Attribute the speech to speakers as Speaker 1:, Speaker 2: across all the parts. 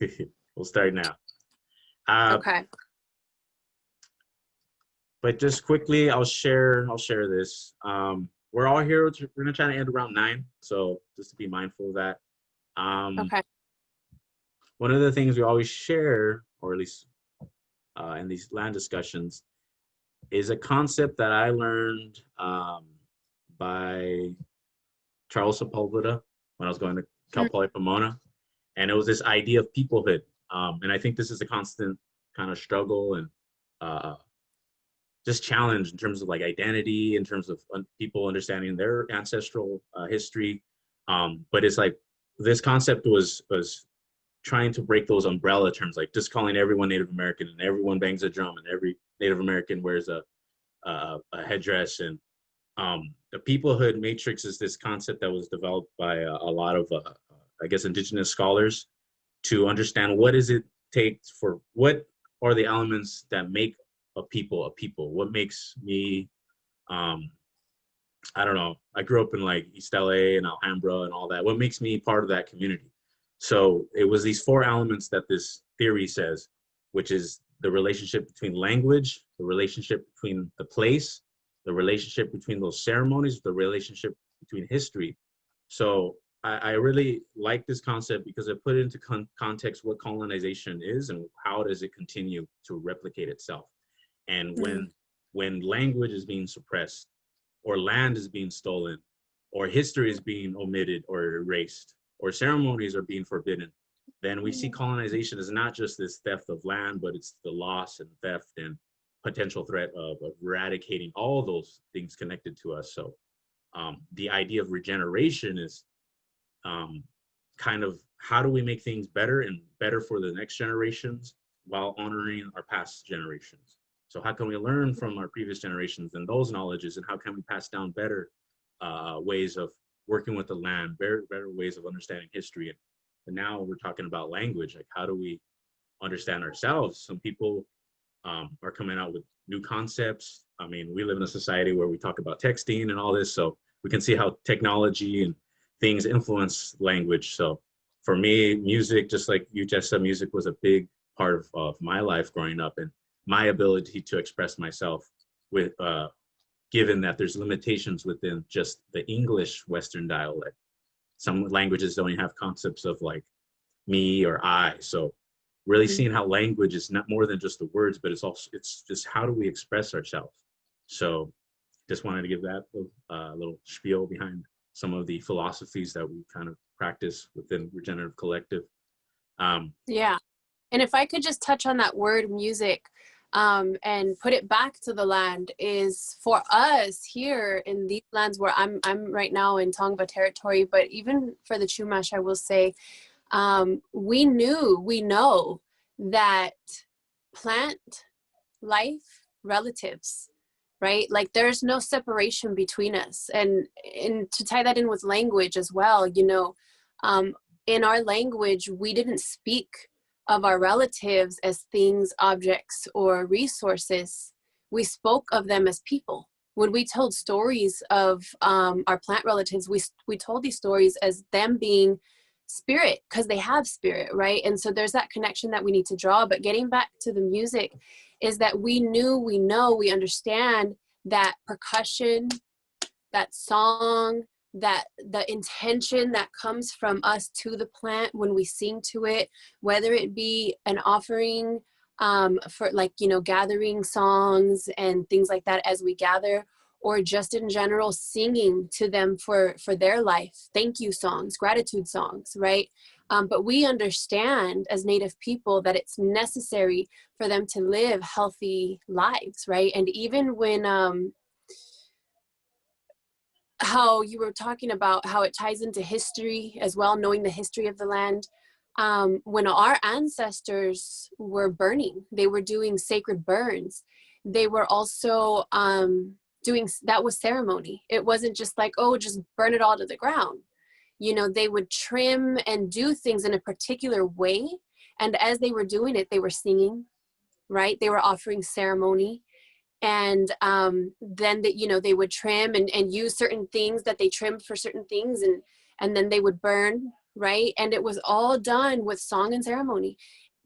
Speaker 1: We'll start now.
Speaker 2: Okay.
Speaker 1: But just quickly, I'll share this. We're all here. We're gonna try to end around 9, so just to be mindful of that.
Speaker 2: Okay.
Speaker 1: One of the things we always share, or at least in these land discussions, is a concept that I learned by Charles Sepulveda when I was going to Cal Poly Pomona, and it was this idea of peoplehood. And I think this is a constant kind of struggle and just challenge in terms of like identity, in terms of people understanding their ancestral history. But it's like this concept was trying to break those umbrella terms, like just calling everyone Native American and everyone bangs a drum and every Native American wears a headdress. And the Peoplehood Matrix is this concept that was developed by a lot of, I guess, Indigenous scholars to understand what does it take for, what are the elements that make a people, what makes me, I don't know, I grew up in like East LA and Alhambra and all that, what makes me part of that community? So it was these 4 elements that this theory says, which is the relationship between language, the relationship between the place, the relationship between those ceremonies, the relationship between history. So I really like this concept because it put into context what colonization is and how does it continue to replicate itself. And when language is being suppressed, or land is being stolen, or history is being omitted or erased, or ceremonies are being forbidden, then we see colonization as not just this theft of land, but it's the loss and theft and potential threat of eradicating all those things connected to us. So the idea of regeneration is kind of how do we make things better and better for the next generations while honoring our past generations. So how can we learn from our previous generations and those knowledges, and how can we pass down better ways of working with the land, better ways of understanding history. And now we're talking about language, like how do we understand ourselves? Some people are coming out with new concepts. I mean, we live in a society where we talk about texting and all this, so we can see how technology and things influence language. So for me, music, just like you, Jessa, music was a big part of my life growing up, and my ability to express myself with, given that there's limitations within just the English Western dialect. Some languages don't even have concepts of like me or I. So really seeing how language is not more than just the words, but it's just how do we express ourselves. So just wanted to give that little spiel behind some of the philosophies that we kind of practice within Regenerative Collective.
Speaker 2: Yeah. And if I could just touch on that word music, and put it back to the land, is for us here in these lands where I'm right now in Tongva territory, but even for the Chumash, I will say, we know that plant life relatives, right? Like there's no separation between us. And to tie that in with language as well, you know, in our language, we didn't speak of our relatives as things, objects, or resources. We spoke of them as people. When we told stories of our plant relatives, we told these stories as them being spirit, because they have spirit, right? And so there's that connection that we need to draw. But getting back to the music is that we understand that percussion, that song, that the intention that comes from us to the plant when we sing to it, whether it be an offering for, like, you know, gathering songs and things like that as we gather, or just in general singing to them for their life, thank you songs, gratitude songs, right? But we understand as Native people that it's necessary for them to live healthy lives, right? And even when how you were talking about how it ties into history as well, knowing the history of the land. When our ancestors were burning, they were doing sacred burns. They were also doing, that was ceremony. It wasn't just like, oh, just burn it all to the ground. You know, they would trim and do things in a particular way. And as they were doing it, they were singing, right? They were offering ceremony. And then that, you know, they would trim and use certain things that they trimmed for certain things, and then they would burn right? And it was all done with song and ceremony.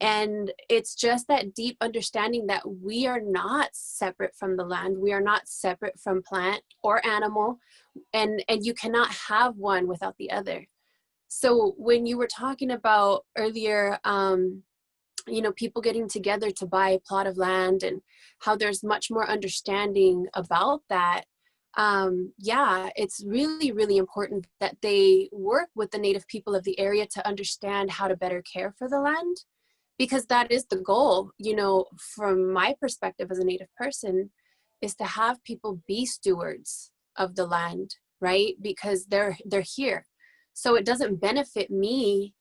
Speaker 2: And it's just that deep understanding that we are not separate from the land. We are not separate from plant or animal. And you cannot have one without the other. So when you were talking about earlier, you know, people getting together to buy a plot of land and how there's much more understanding about that. Yeah, it's really, really important that they work with the Native people of the area to understand how to better care for the land, because that is the goal, you know, from my perspective as a Native person, is to have people be stewards of the land, right? Because they're here. So it doesn't benefit me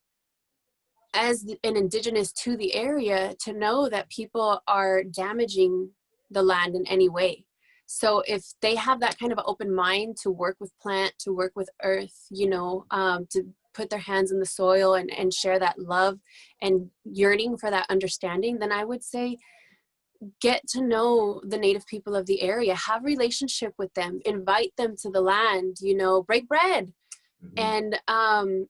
Speaker 2: as an Indigenous to the area to know that people are damaging the land in any way. So if they have that kind of open mind to work with plant, to work with earth, you know, to put their hands in the soil and share that love and yearning for that understanding, then I would say get to know the Native people of the area, have relationship with them, invite them to the land, you know, break bread, and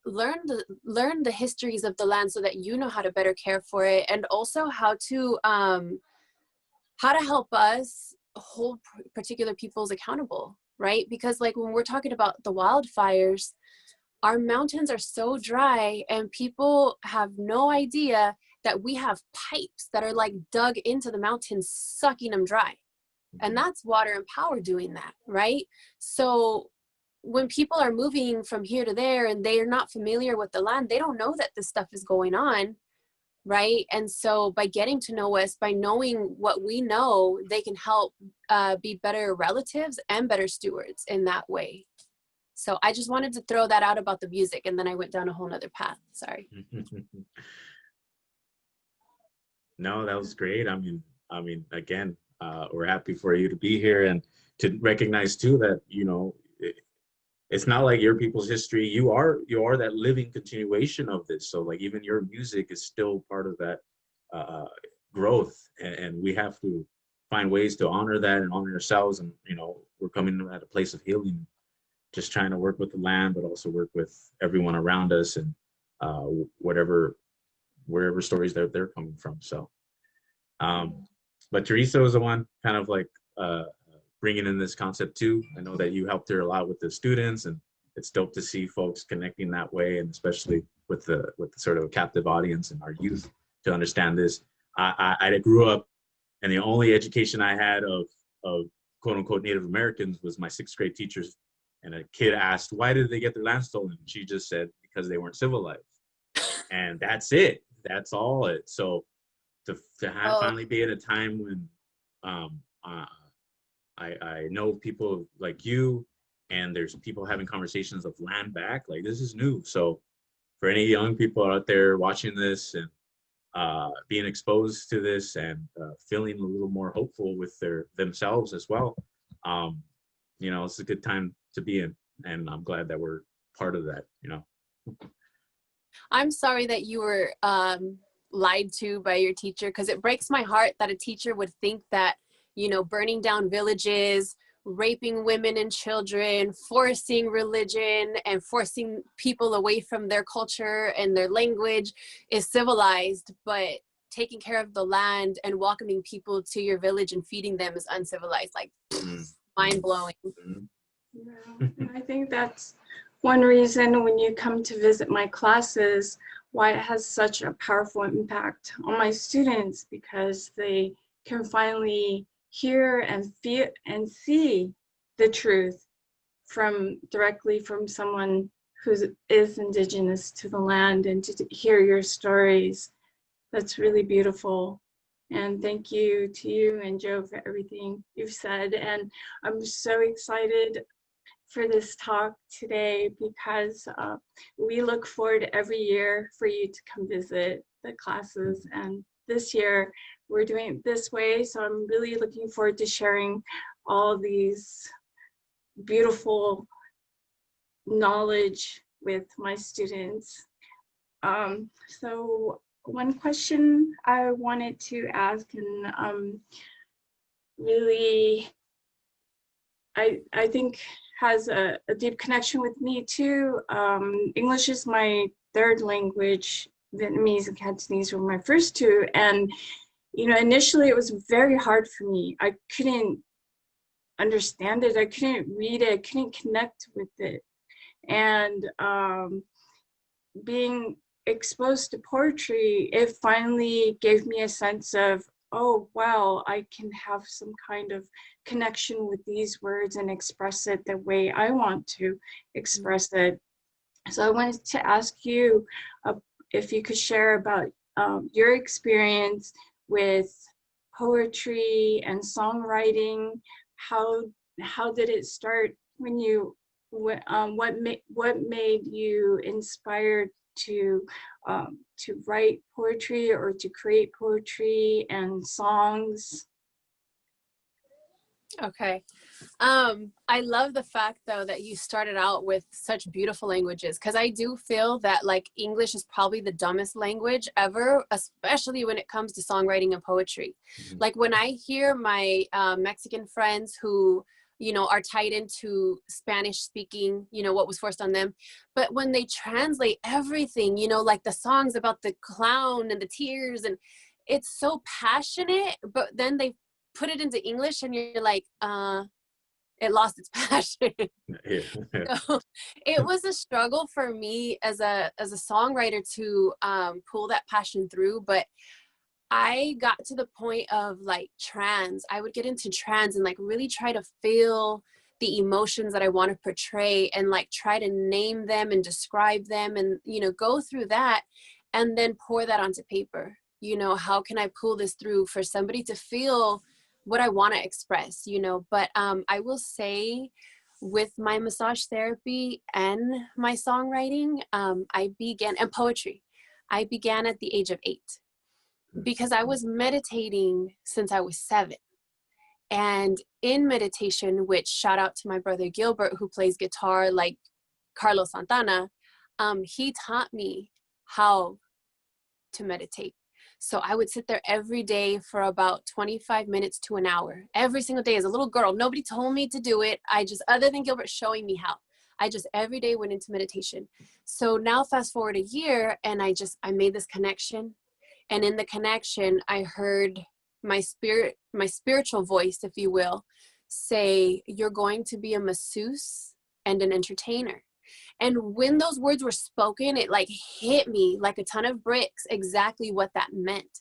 Speaker 2: learn the histories of the land so that you know how to better care for it, and also how to help us hold particular peoples accountable, right? Because like when we're talking about the wildfires, our mountains are so dry and people have no idea that we have pipes that are like dug into the mountains sucking them dry, and that's water and power doing that, right? So when people are moving from here to there and they are not familiar with the land, they don't know that this stuff is going on, right? And so by getting to know us, by knowing what we know, they can help be better relatives and better stewards in that way. So I just wanted to throw that out about the music, and then I went down a whole nother path. Sorry.
Speaker 1: No, that was great. I mean, again, we're happy for you to be here and to recognize too that, you know, it's not like your people's history. You are that living continuation of this. So like even your music is still part of that growth, and we have to find ways to honor that and honor ourselves. And you know, we're coming at a place of healing, just trying to work with the land, but also work with everyone around us and wherever stories they're coming from. So, but Teresa was the one kind of like bringing in this concept too. I know that you helped her a lot with the students, and it's dope to see folks connecting that way, and especially with the sort of captive audience and our youth to understand this. I grew up, and the only education I had of quote unquote Native Americans was my 6th grade teachers. And a kid asked, why did they get their land stolen? And she just said, because they weren't civilized. And that's it. That's all it. So to finally be at a time when I know people like you, and there's people having conversations of land back, like this is new. So for any young people out there watching this and being exposed to this and feeling a little more hopeful with themselves as well, you know, it's a good time to be in, and I'm glad that we're part of that, you know.
Speaker 2: I'm sorry that you were lied to by your teacher, because it breaks my heart that a teacher would think that, you know, burning down villages, raping women and children, forcing religion and forcing people away from their culture and their language is civilized, but taking care of the land and welcoming people to your village and feeding them is uncivilized. Like, mind blowing.
Speaker 3: Yeah, and I think that's one reason when you come to visit my classes, why it has such a powerful impact on my students, because they can finally hear and feel and see the truth directly from someone who is Indigenous to the land, and to hear your stories. That's really beautiful. And thank you to you and Joe for everything you've said. And I'm so excited for this talk today, because we look forward every year for you to come visit the classes. And this year we're doing it this way. So I'm really looking forward to sharing all these beautiful knowledge with my students. So one question I wanted to ask, and really, I think has a deep connection with me too. English is my third language. Vietnamese and Cantonese were my first two. And, you know, initially it was very hard for me. I couldn't understand it. I couldn't read it. I couldn't connect with it. And being exposed to poetry, it finally gave me a sense of, oh, wow, I can have some kind of connection with these words and express it the way I want to express it. So I wanted to ask you if you could share about your experience with poetry and songwriting. How did it start when you, what made you inspired to write poetry or to create poetry and songs?
Speaker 2: Okay. I love the fact though that you started out with such beautiful languages, because I do feel that like English is probably the dumbest language ever, especially when it comes to songwriting and poetry. Like when I hear my Mexican friends who, you know, are tied into Spanish speaking, you know, what was forced on them, but when they translate everything, you know, like the songs about the clown and the tears, and it's so passionate, but then they put it into English and you're like, it lost its passion. So it was a struggle for me as a songwriter to pull that passion through. But I got to the point of like trance. I would get into trance and like really try to feel the emotions that I want to portray and like try to name them and describe them and, you know, go through that and then pour that onto paper. You know, how can I pull this through for somebody to feel what I want to express, you know? But I will say with my massage therapy and my songwriting, and poetry, I began at the age of 8 because I was meditating since I was 7. And in meditation, which shout out to my brother Gilbert, who plays guitar like Carlos Santana, he taught me how to meditate. So I would sit there every day for about 25 minutes to an hour, every single day as a little girl. Nobody told me to do it. I just, other than Gilbert showing me how, I just every day went into meditation. So now fast forward a year and I made this connection. And in the connection, I heard my spiritual voice, if you will, say, you're going to be a masseuse and an entertainer. And when those words were spoken, it like hit me like a ton of bricks, exactly what that meant,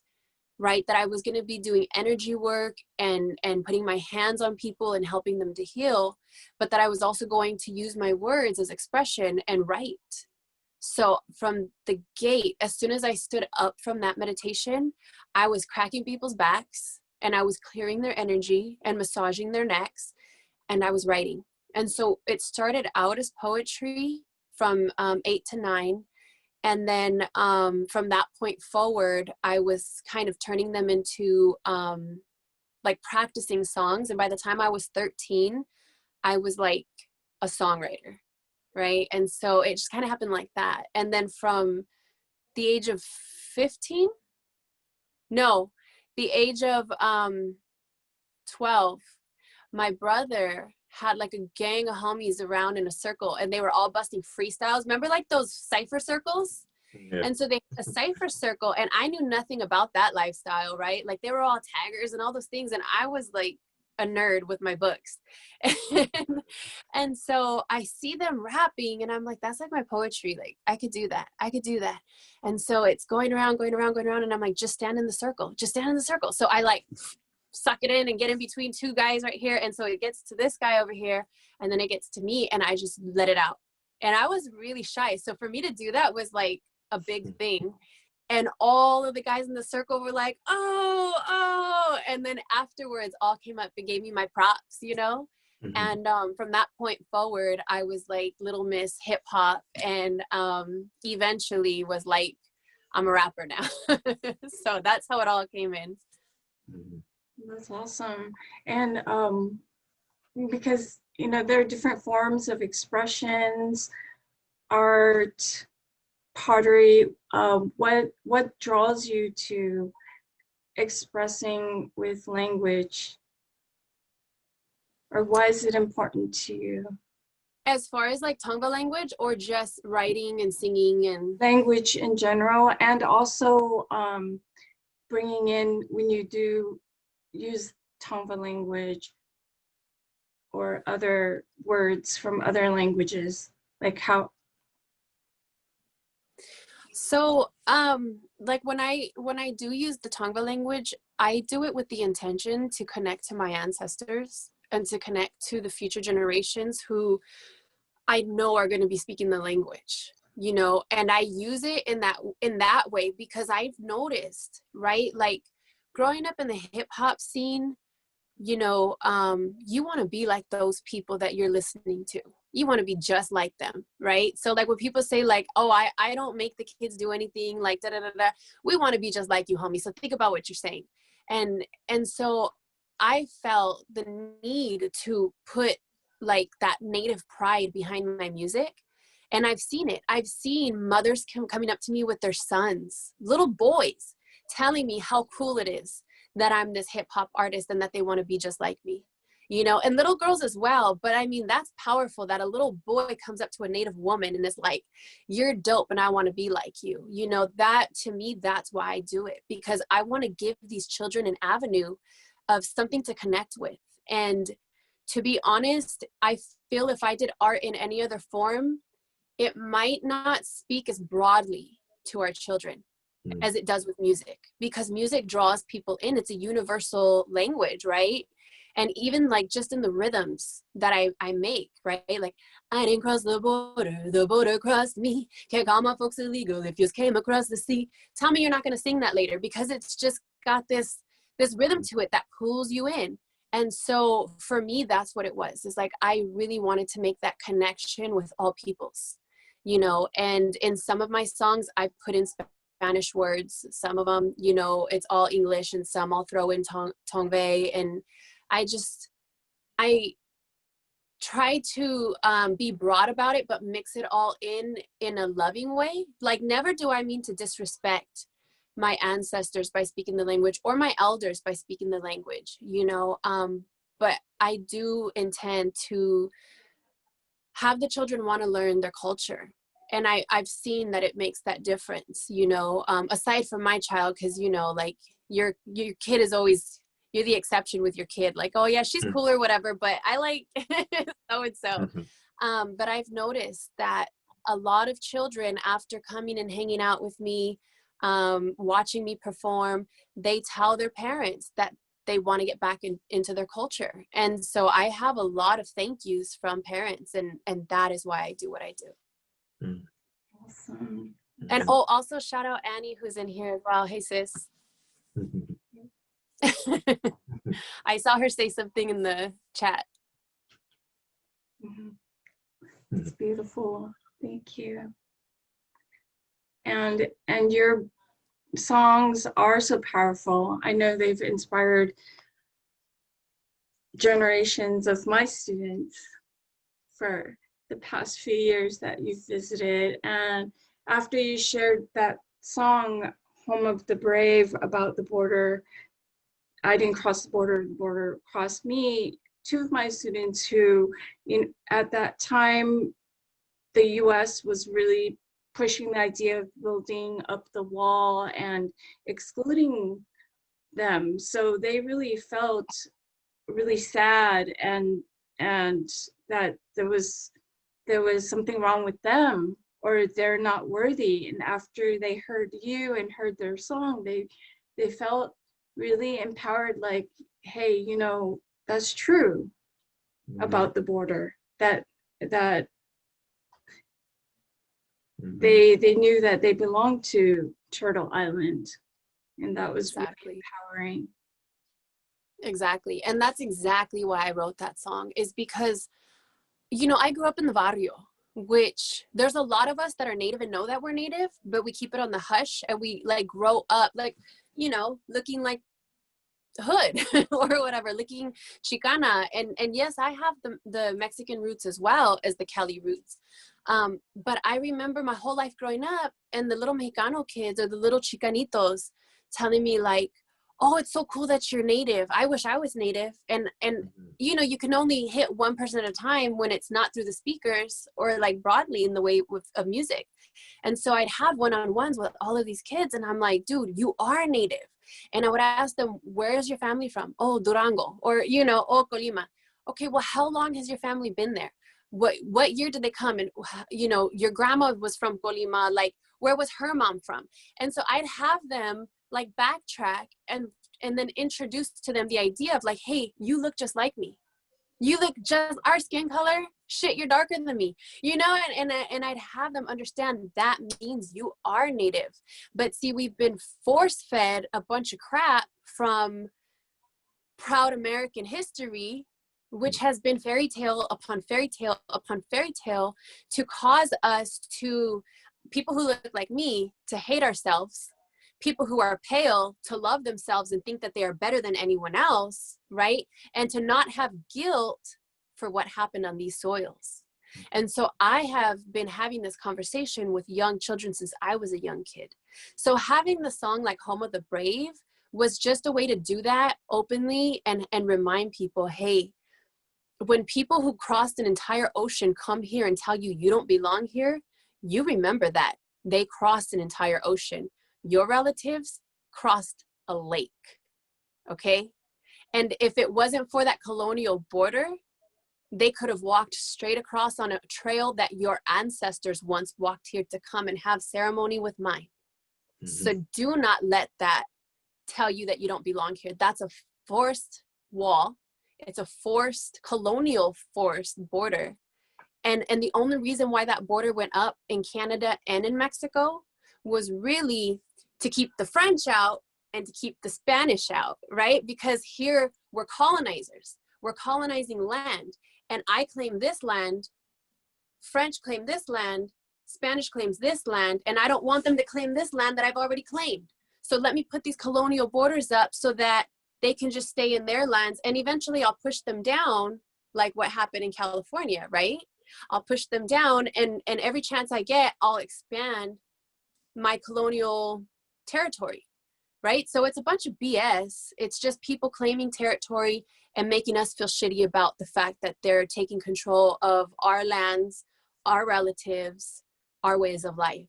Speaker 2: right? That I was going to be doing energy work and putting my hands on people and helping them to heal, but that I was also going to use my words as expression and write. So from the gate, as soon as I stood up from that meditation, I was cracking people's backs and I was clearing their energy and massaging their necks, and I was writing. And so it started out as poetry from 8 to 9. And then from that point forward, I was kind of turning them into like practicing songs. And by the time I was 13, I was like a songwriter, right? And so it just kind of happened like that. And then from the age of 15, no, the age of 12, my brother had like a gang of homies around in a circle and they were all busting freestyles. Remember like those cypher circles? Yeah. And so they had a cypher circle and I knew nothing about that lifestyle, right? Like they were all taggers and all those things. And I was like a nerd with my books. And so I see them rapping and I'm like, that's like my poetry. Like I could do that. I could do that. And so it's going around. And I'm like, just stand in the circle, just stand in the circle. So I like suck it in and get in between two guys right here. And so it gets to this guy over here and then it gets to me and I just let it out. And I was really shy. So for me to do that was like a big thing. And all of the guys in the circle were like, oh. And then afterwards all came up and gave me my props, you know? Mm-hmm. And from that point forward, I was like Little Miss Hip Hop and eventually was like, I'm a rapper now. So that's how it all came in.
Speaker 3: Mm-hmm. That's awesome. And because, you know, there are different forms of expressions, art, pottery. What draws you to expressing with language? Or why is it important to you?
Speaker 2: As far as like Tongva language, or just writing and singing and
Speaker 3: language in general, and also bringing in, when you do use Tongva language or other words from other languages, like how?
Speaker 2: So like when I do use the Tongva language, I do it with the intention to connect to my ancestors and to connect to the future generations who I know are going to be speaking the language, you know, and I use it in that way because I've noticed, right? Like growing up in the hip hop scene, you know, you want to be like those people that you're listening to. You want to be just like them, right? So like when people say like, oh, I don't make the kids do anything, like da da da da, we want to be just like you, homie. So think about what you're saying. And so I felt the need to put like that native pride behind my music. And I've seen it. I've seen mothers coming up to me with their sons, little boys, telling me how cool it is that I'm this hip hop artist and that they want to be just like me, you know, and little girls as well. But I mean, that's powerful that a little boy comes up to a native woman and is like, you're dope and I want to be like you know, that to me, that's why I do it, because I want to give these children an avenue of something to connect with. And to be honest, I feel if I did art in any other form, it might not speak as broadly to our children as it does with music, because music draws people in. It's a universal language, right? And even like just in the rhythms that I make, right? Like, I didn't cross the border crossed me. Can't call my folks illegal if you came across the sea. Tell me you're not going to sing that later, because it's just got this rhythm to it that pulls you in. And so for me, that's what it was. It's like, I really wanted to make that connection with all peoples, you know, and in some of my songs, I put in Spanish words. Some of them, you know, it's all English, and some I'll throw in Tongva. And I try to be broad about it, but mix it all in a loving way. Like, never do I mean to disrespect my ancestors by speaking the language, or my elders by speaking the language, you know, but I do intend to have the children want to learn their culture. And I've seen that it makes that difference, you know, aside from my child, because, you know, like your kid is always, you're the exception with your kid. Like, oh yeah, she's cool or whatever, but I like so and so. But I've noticed that a lot of children, after coming and hanging out with me, watching me perform, they tell their parents that they want to get back into their culture. And so I have a lot of thank yous from parents, and that is why I do what I do.
Speaker 3: Awesome.
Speaker 2: And oh, also shout out Annie, who's in here as well. Hey sis. I saw her say something in the chat.
Speaker 3: It's beautiful. Thank you. And your songs are so powerful. I know they've inspired generations of my students for the past few years that you've visited. And after you shared that song, Home of the Brave, about the border, I didn't cross the border crossed me, two of my students who, at that time, the US was really pushing the idea of building up the wall and excluding them. So they really felt really sad, and that there was something wrong with them, or they're not worthy. And after they heard you and heard their song, they felt really empowered, like, hey, you know, that's true about the border, that they knew that they belonged to Turtle Island, and that was really empowering.
Speaker 2: Exactly. And that's exactly why I wrote that song, is because, you know, I grew up in the barrio, which there's a lot of us that are native and know that we're native, but we keep it on the hush, and we like grow up like, you know, looking like hood or whatever, looking Chicana. And yes, I have the Mexican roots as well as the Cali roots. But I remember my whole life growing up, and the little Mexicano kids, or the little Chicanitos, telling me like, oh, it's so cool that you're native. I wish I was native. And you know, you can only hit one person at a time when it's not through the speakers or like broadly in the way of music. And so I'd have one-on-ones with all of these kids, and I'm like, dude, you are native. And I would ask them, where is your family from? Oh, Durango. Or, you know, oh, Colima. Okay, well, how long has your family been there? What year did they come? And, you know, your grandma was from Colima. Like, where was her mom from? And so I'd have them like backtrack and then introduce to them the idea of like, hey, you look just like me. You look just, our skin color, shit, you're darker than me, you know. And I'd have them understand that means you are native. But see, we've been force fed a bunch of crap from proud American history, which has been fairy tale upon fairy tale upon fairy tale, to cause us to, people who look like me, to hate ourselves, people who are pale to love themselves and think that they are better than anyone else, right? And to not have guilt for what happened on these soils. And so I have been having this conversation with young children since I was a young kid. So having the song like Home of the Brave was just a way to do that openly and remind people, hey, when people who crossed an entire ocean come here and tell you you don't belong here, you remember that they crossed an entire ocean. Your relatives crossed a lake, okay? And if it wasn't for that colonial border, they could have walked straight across on a trail that your ancestors once walked here to come and have ceremony with mine. So do not let that tell you that you don't belong here. That's a forced wall. It's a forced, colonial forced border. And the only reason why that border went up in Canada and in Mexico was really to keep the French out and to keep the Spanish out, right? Because here we're colonizers. We're colonizing land. And I claim this land, French claim this land, Spanish claims this land, and I don't want them to claim this land that I've already claimed. So let me put these colonial borders up so that they can just stay in their lands. And eventually I'll push them down, like what happened in California, right? I'll push them down, and every chance I get, I'll expand my colonial territory, right? So it's a bunch of BS. It's just people claiming territory and making us feel shitty about the fact that they're taking control of our lands, our relatives, our ways of life.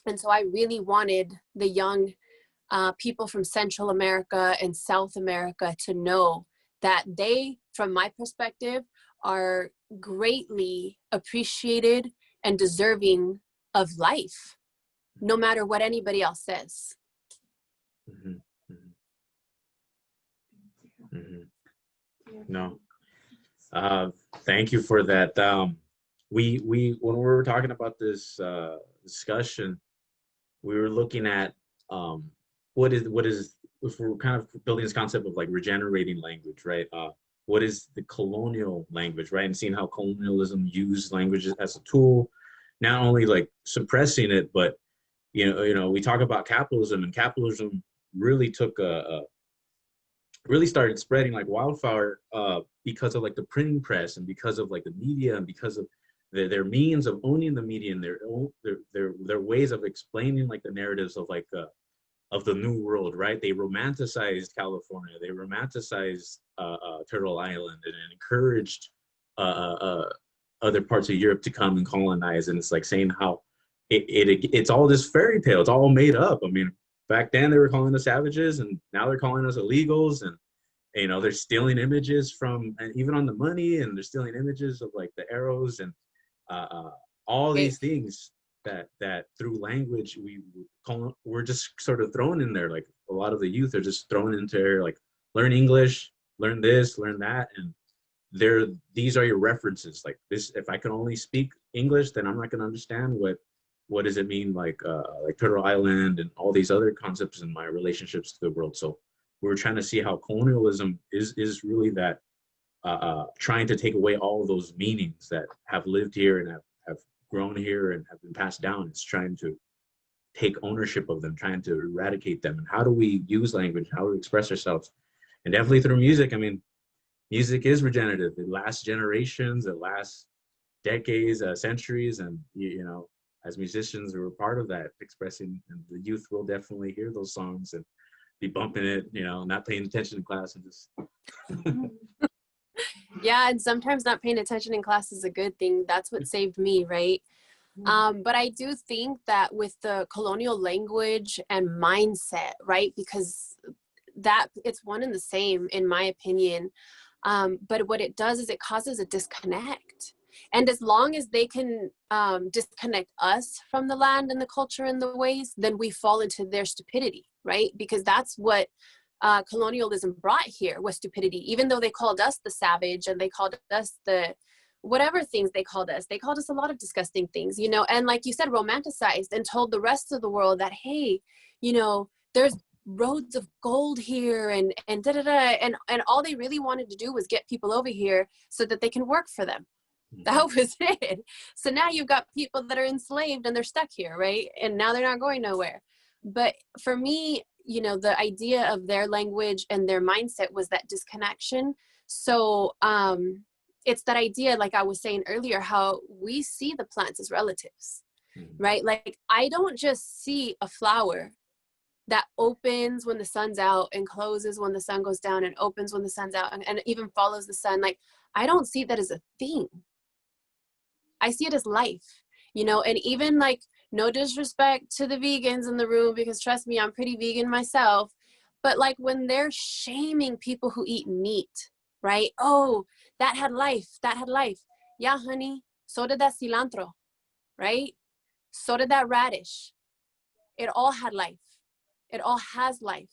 Speaker 2: And so I really wanted the young people from Central America and South America to know that they, from my perspective, are greatly appreciated and deserving of life, no matter what anybody else says.
Speaker 1: No, thank you for that. We when we were talking about this discussion, we were looking at what is if we're kind of building this concept of like regenerating language, right? What is the colonial language, right? And seeing how colonialism used language as a tool, not only like suppressing it, but you know, we talk about capitalism, and capitalism really took really started spreading like wildfire because of like the printing press, and because of like the media, and because of their means of owning the media, and their ways of explaining like the narratives of like of the New World, right? They romanticized California, they romanticized Turtle Island, and encouraged other parts of Europe to come and colonize. And it's like saying how it's all this fairy tale, it's all made up. I mean, back then they were calling us savages, and now they're calling us illegals, and you know, they're stealing images from, and even on the money, and they're stealing images of like the arrows and all these things that through language we're just sort of thrown in there. Like a lot of the youth are just thrown into there, like learn English, learn this, learn that, and these are your references. Like this, if I can only speak English, then I'm not going to understand what does it mean, like Turtle Island and all these other concepts in my relationships to the world. So we're trying to see how colonialism is really that trying to take away all of those meanings that have lived here and have grown here and have been passed down. It's trying to take ownership of them, trying to eradicate them. And how do we use language? How do we express ourselves? And definitely through music. I mean, music is regenerative. It lasts generations, it lasts decades, centuries. And, you know, as musicians, we're part of that expressing, and the youth will definitely hear those songs and be bumping it, you know, not paying attention in class and just.
Speaker 2: Yeah, and sometimes not paying attention in class is a good thing. That's what saved me, right? But I do think that with the colonial language and mindset, right? Because that it's one and the same, in my opinion. But what it does is it causes a disconnect. And as long as they can disconnect us from the land and the culture and the ways, then we fall into their stupidity, right? Because that's what colonialism brought here, was stupidity. Even though they called us the savage and they called us the whatever things they called us a lot of disgusting things, you know, and like you said, romanticized and told the rest of the world that, hey, you know, there's roads of gold here and da da da, and all they really wanted to do was get people over here so that they can work for them. That was it. So now you've got people that are enslaved and they're stuck here, right? And now they're not going nowhere. But for me, you know, the idea of their language and their mindset was that disconnection. So it's that idea, like I was saying earlier, how we see the plants as relatives, right? Like I don't just see a flower that opens when the sun's out and closes when the sun goes down and opens when the sun's out and even follows the sun. Like I don't see that as a thing. I see it as life, you know, and even like, no disrespect to the vegans in the room, because trust me, I'm pretty vegan myself. But like when they're shaming people who eat meat, right? Oh, that had life, that had life. Yeah, honey, so did that cilantro, right? So did that radish. It all had life. It all has life.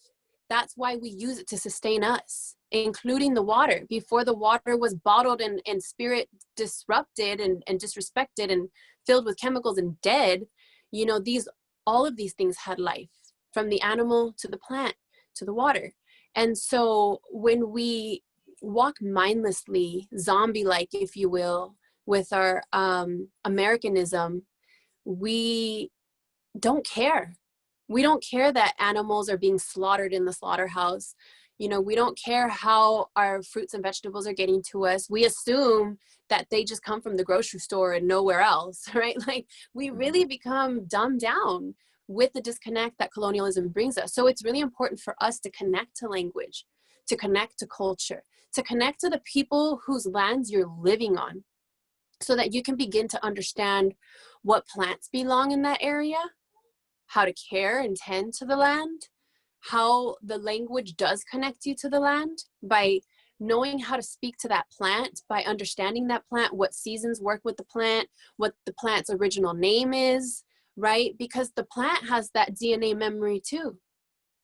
Speaker 2: That's why we use it to sustain us, including the water. Before the water was bottled and spirit disrupted and disrespected and filled with chemicals and dead, you know, all of these things had life, from the animal to the plant to the water. And so when we walk mindlessly, zombie-like, if you will, with our Americanism, we don't care. We don't care that animals are being slaughtered in the slaughterhouse. You know, we don't care how our fruits and vegetables are getting to us. We assume that they just come from the grocery store and nowhere else, right? Like we really become dumbed down with the disconnect that colonialism brings us. So it's really important for us to connect to language, to connect to culture, to connect to the people whose lands you're living on, so that you can begin to understand what plants belong in that area, how to care and tend to the land, how the language does connect you to the land by knowing how to speak to that plant, by understanding that plant, what seasons work with the plant, what the plant's original name is, right? Because the plant has that DNA memory too.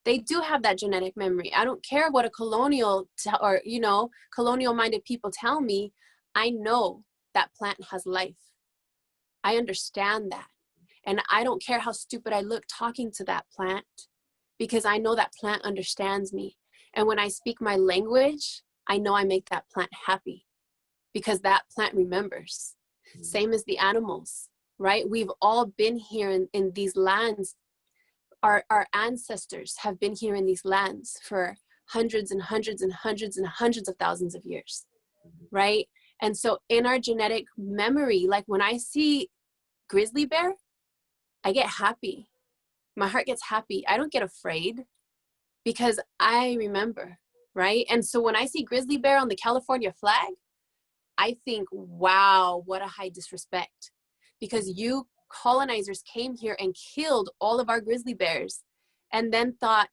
Speaker 2: They do have that genetic memory. I don't care what a colonial or, you know, colonial minded people tell me. I know that plant has life. I understand that. And I don't care how stupid I look talking to that plant, because I know that plant understands me. And when I speak my language, I know I make that plant happy because that plant remembers. Same as the animals, right? We've all been here in these lands. Our ancestors have been here in these lands for hundreds and hundreds and hundreds and hundreds of thousands of years, right? And so in our genetic memory, like when I see grizzly bear, I get happy. My heart gets happy. I don't get afraid because I remember, right? And so when I see grizzly bear on the California flag, I think, wow, what a high disrespect, because you colonizers came here and killed all of our grizzly bears and then thought,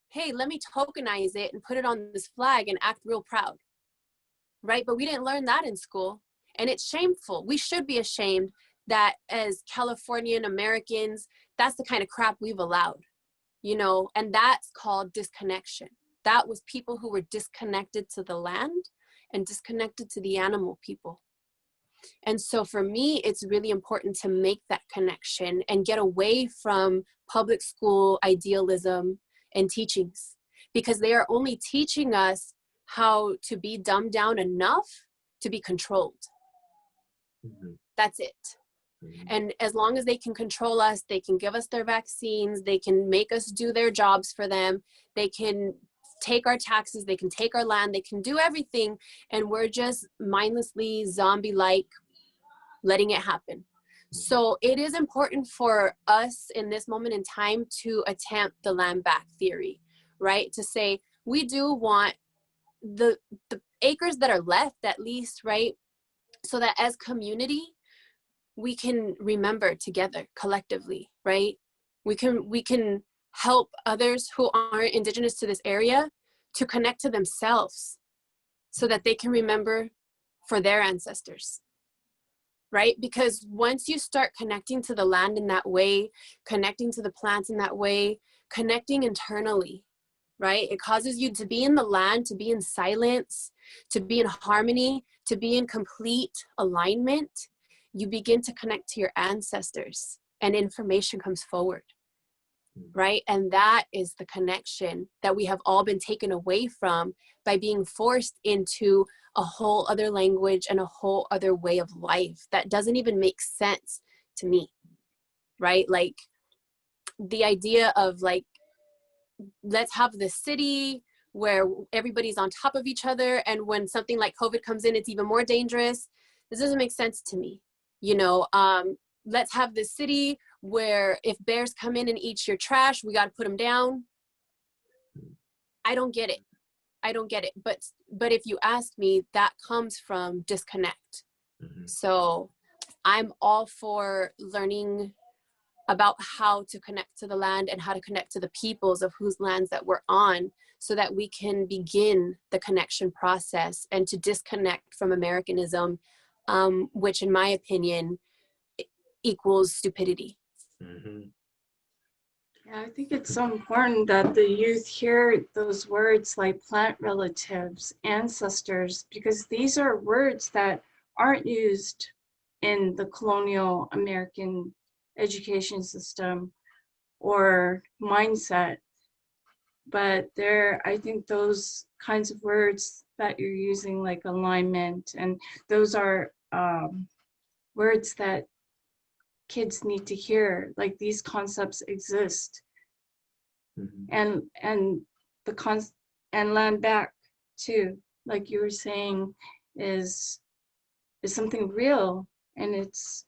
Speaker 2: hey, let me tokenize it and put it on this flag and act real proud, right? But we didn't learn that in school, and it's shameful. We should be ashamed that as Californian Americans, that's the kind of crap we've allowed, you know, and that's called disconnection. That was people who were disconnected to the land and disconnected to the animal people. And so for me, it's really important to make that connection and get away from public school idealism and teachings, because they are only teaching us how to be dumbed down enough to be controlled. That's it. And as long as they can control us, they can give us their vaccines, they can make us do their jobs for them, they can take our taxes, they can take our land, they can do everything, and we're just mindlessly zombie-like letting it happen. So it is important for us in this moment in time to attempt the land back theory, right? To say, we do want the acres that are left, at least, right? So that as community, we can remember together collectively, right? We can help others who aren't indigenous to this area to connect to themselves so that they can remember for their ancestors, right? Because once you start connecting to the land in that way, connecting to the plants in that way, connecting internally, right? It causes you to be in the land, to be in silence, to be in harmony, to be in complete alignment. You begin to connect to your ancestors and information comes forward, right? And that is the connection that we have all been taken away from by being forced into a whole other language and a whole other way of life that doesn't even make sense to me, right? Like the idea of like, let's have the city where everybody's on top of each other, and when something like COVID comes in, it's even more dangerous. This doesn't make sense to me. You know, let's have this city where if bears come in and eat your trash, we got to put them down. I don't get it. I don't get it. But if you ask me, that comes from disconnect. So I'm all for learning about how to connect to the land and how to connect to the peoples of whose lands that we're on, so that we can begin the connection process and to disconnect from Americanism, which in my opinion equals stupidity.
Speaker 3: Yeah, I think it's so important that the youth hear those words like plant relatives, ancestors, because these are words that aren't used in the colonial American education system or mindset. But I think those kinds of words that you're using, like alignment, and those are words that kids need to hear, like these concepts exist. And and land back too, like you were saying, is something real. And it's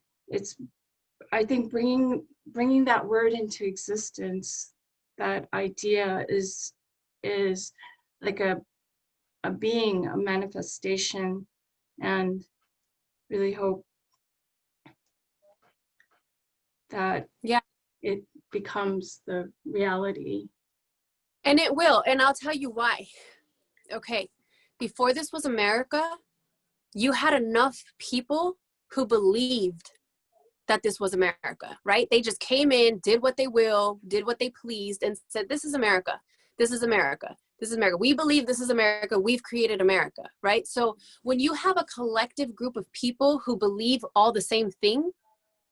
Speaker 3: I think bringing that word into existence, that idea is like a being, a manifestation, and really hope that it becomes the reality.
Speaker 2: And it will, and I'll tell you why. Okay, before this was America, you had enough people who believed that this was America, right? They just came in, did what they will, did what they pleased, and said, this is America, this is America, this is America. We believe this is America, we've created America, right? So when you have a collective group of people who believe all the same thing,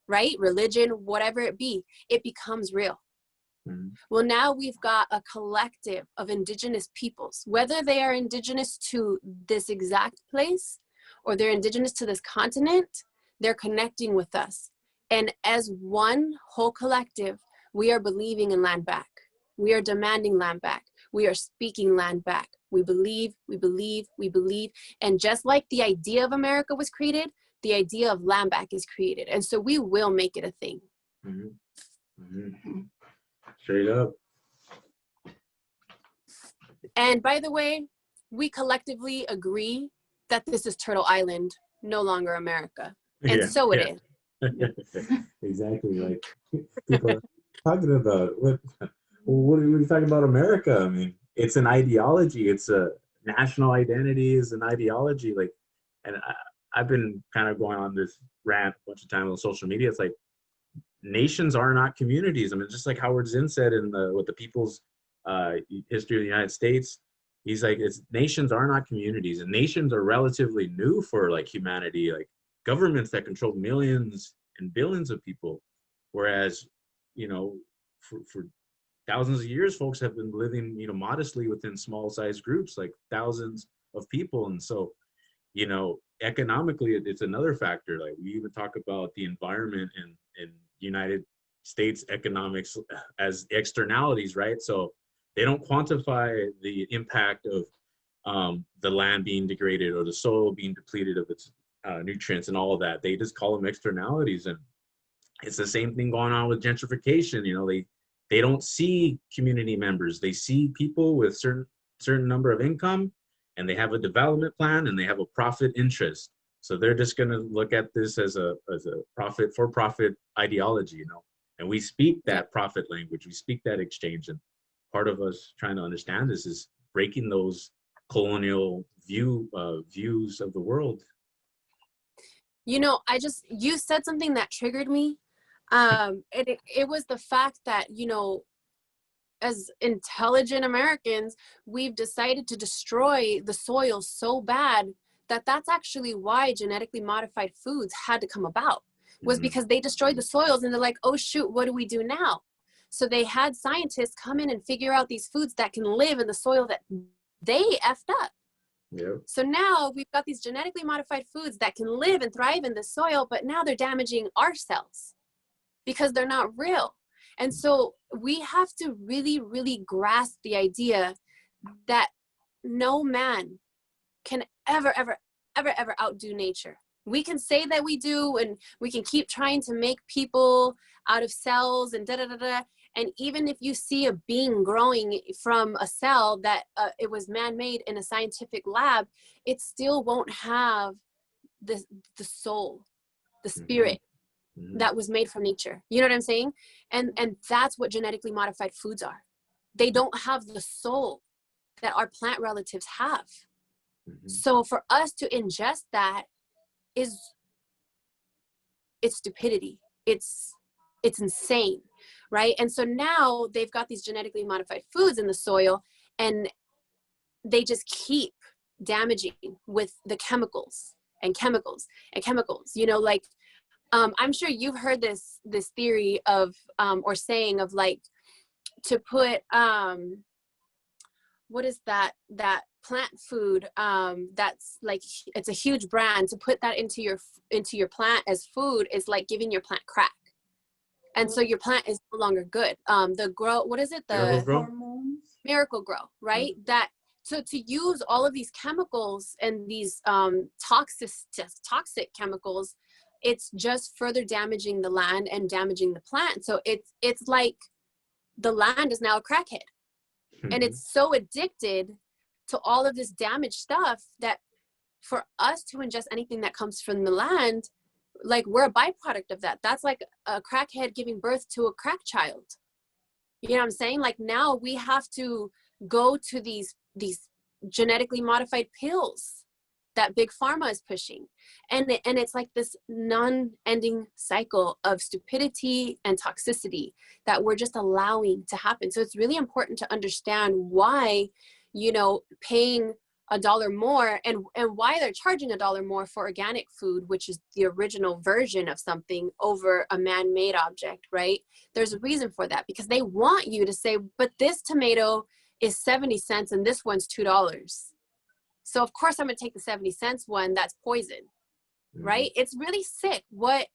Speaker 2: right? Religion, whatever it be, it becomes real. Well, now we've got a collective of indigenous peoples, whether they are indigenous to this exact place or they're indigenous to this continent, they're connecting with us. And as one whole collective, we are believing in land back. We are demanding land back. We are speaking land back. We believe, we believe, we believe. And just like the idea of America was created, the idea of land back is created. And so we will make it a thing.
Speaker 1: Straight up.
Speaker 2: And by the way, we collectively agree that this is Turtle Island, no longer America. And so it is.
Speaker 1: Exactly. Like people are talking about what are you talking about America? I mean, it's an ideology. It's a national identity is an ideology. Like, and I've been kind of going on this rant a bunch of times on social media. It's like, nations are not communities. I mean, just like Howard Zinn said in the People's History of the United States, he's like, nations are not communities, and nations are relatively new for like humanity, like governments that control millions and billions of people, whereas, you know, for thousands of years, folks have been living, you know, modestly within small sized groups, like thousands of people. And so, you know, economically, it's another factor. Like we even talk about the environment and United States economics as externalities, right? So they don't quantify the impact of the land being degraded or the soil being depleted of its nutrients and all of that. They just call them externalities. And it's the same thing going on with gentrification. You know, they don't see community members. They see people with certain number of income, and they have a development plan, and they have a profit interest. So they're just going to look at this as a for-profit ideology, you know. And we speak that profit language. We speak that exchange. And part of us trying to understand this is breaking those colonial views of the world.
Speaker 2: You know, you said something that triggered me. It was the fact that, you know, as intelligent Americans, we've decided to destroy the soil so bad that that's actually why genetically modified foods had to come about, was because they destroyed the soils, and they're like, oh shoot, what do we do now? So they had scientists come in and figure out these foods that can live in the soil that they effed up.
Speaker 1: Yep.
Speaker 2: So now we've got these genetically modified foods that can live and thrive in the soil, but now they're damaging our cells because they're not real. And so we have to really, really grasp the idea that no man can ever outdo nature. We can say that we do, and we can keep trying to make people out of cells and da-da-da-da. And even if you see a being growing from a cell that it was man-made in a scientific lab, it still won't have the soul, the spirit that was made from nature. You know what I'm saying? And that's what genetically modified foods are. They don't have the soul that our plant relatives have. So for us to ingest that it's stupidity. It's insane, right? And so now they've got these genetically modified foods in the soil, and they just keep damaging with the chemicals and chemicals and chemicals. You know, like I'm sure you've heard this theory of or saying of, like, to put what is that plant food that's like, it's a huge brand, to put that into your plant as food is like giving your plant crack, and so your plant is no longer good. The grow, what is it, the Miracle Grow, right? That, so to use all of these chemicals and these toxic chemicals, it's just further damaging the land and damaging the plant. So it's like the land is now a crackhead. And it's so addicted to all of this damaged stuff that for us to ingest anything that comes from the land, like, we're a byproduct of that. That's like a crackhead giving birth to a crack child. You know what I'm saying? Like, now we have to go to these genetically modified pills that big pharma is pushing. And it's like this non-ending cycle of stupidity and toxicity that we're just allowing to happen. So it's really important to understand why, you know, paying $1 more and why they're charging $1 more for organic food, which is the original version of something, over a man-made object, right? There's a reason for that, because they want you to say, but this tomato is 70 cents and this one's $2. So of course I'm gonna take the 70 cents one that's poison, right? It's really sick what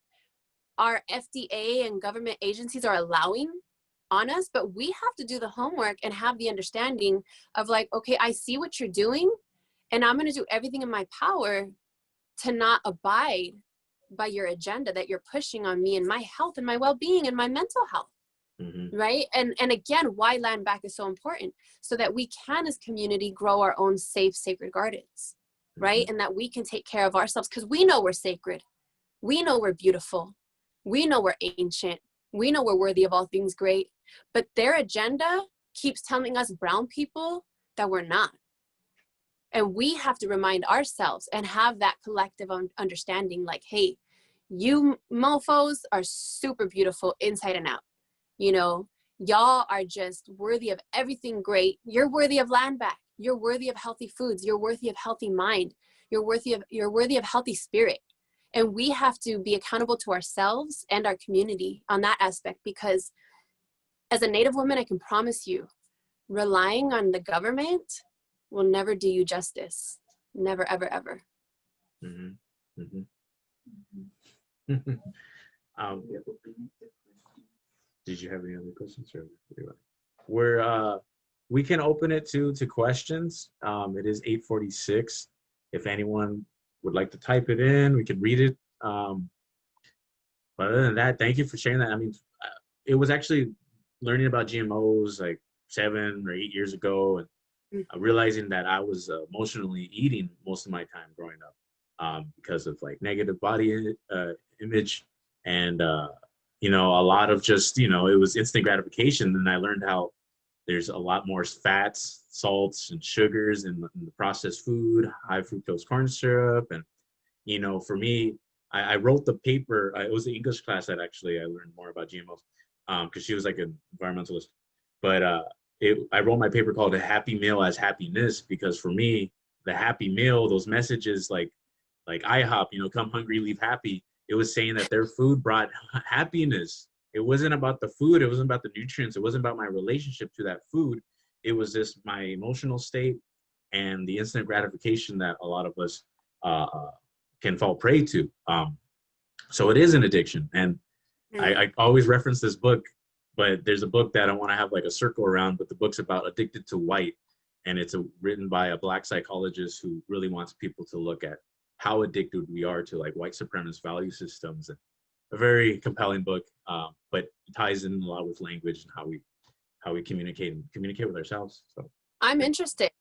Speaker 2: our FDA and government agencies are allowing on us, but we have to do the homework and have the understanding of, like, okay, I see what you're doing, and I'm gonna do everything in my power to not abide by your agenda that you're pushing on me and my health and my well-being and my mental health. Right? And again, why land back is so important, so that we can, as community, grow our own safe, sacred gardens, right? And that we can take care of ourselves, because we know we're sacred. We know we're beautiful. We know we're ancient. We know we're worthy of all things great. But their agenda keeps telling us brown people that we're not. And we have to remind ourselves and have that collective understanding, like, hey, you mofos are super beautiful inside and out. You know, y'all are just worthy of everything great. You're worthy of land back. You're worthy of healthy foods. You're worthy of healthy mind. You're worthy of healthy spirit. And we have to be accountable to ourselves and our community on that aspect, because as a Native woman, I can promise you, relying on the government will never do you justice. Never, ever, ever.
Speaker 1: Did you have any other questions? We can open it to questions. It is 8:46. If anyone would like to type it in, we could read it. But other than that, thank you for sharing that. I mean, it was actually learning about GMOs like 7 or 8 years ago, and realizing that I was emotionally eating most of my time growing up because of like negative body image and you know, a lot of just, you know, it was instant gratification. And I learned how there's a lot more fats, salts, and sugars in the processed food, high fructose corn syrup. And, you know, for me, I wrote the paper. It was the English class that actually I learned more about GMOs because she was like an environmentalist. But I wrote my paper called "A Happy Meal as Happiness" because for me, the happy meal, those messages like IHOP, you know, come hungry, leave happy. It was saying that their food brought happiness. It wasn't about the food. It wasn't about the nutrients. It wasn't about my relationship to that food. It was just my emotional state and the instant gratification that a lot of us can fall prey to. So it is an addiction. And I always reference this book, but there's a book that I want to have like a circle around, but the book's about Addicted to White. And it's written by a Black psychologist who really wants people to look at how addicted we are to like white supremacist value systems. And a very compelling book, but it ties in a lot with language and how we communicate with ourselves. So
Speaker 2: I'm interested.